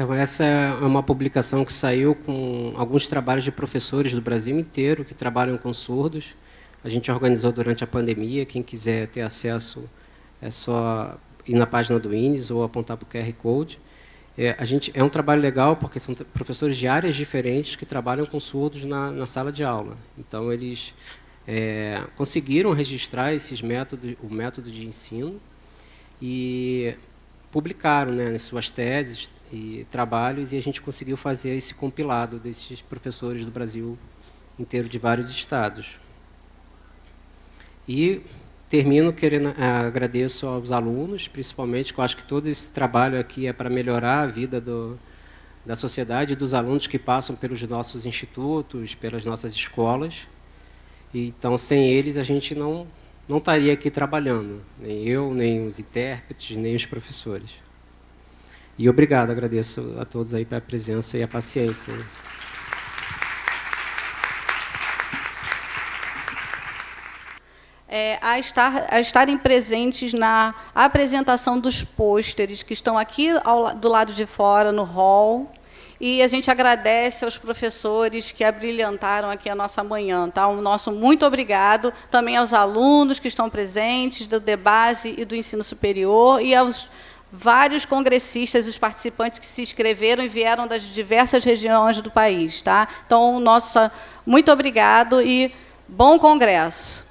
Então, essa é uma publicação que saiu com alguns trabalhos de professores do Brasil inteiro que trabalham com surdos. A gente organizou durante a pandemia. Quem quiser ter acesso é só ir na página do INES ou apontar para o QR Code. É um trabalho legal porque são professores de áreas diferentes que trabalham com surdos na sala de aula. Então, eles conseguiram registrar o método de ensino e publicaram, né, nas suas teses e trabalhos, e a gente conseguiu fazer esse compilado desses professores do Brasil inteiro, de vários estados. E termino agradeço aos alunos, principalmente, que eu acho que todo esse trabalho aqui é para melhorar a vida da sociedade e dos alunos que passam pelos nossos institutos, pelas nossas escolas. Então, sem eles, a gente não estaria aqui trabalhando, nem eu, nem os intérpretes, nem os professores. E obrigado, agradeço a todos aí pela presença e a paciência. A estarem presentes na apresentação dos pôsteres que estão aqui do lado de fora, no hall. E a gente agradece aos professores que abrilhantaram aqui a nossa manhã. Tá? Um nosso muito obrigado também aos alunos que estão presentes do DEBASE e do ensino superior e aos vários congressistas, os participantes que se inscreveram e vieram das diversas regiões do país. Tá? Então, muito obrigado e bom congresso.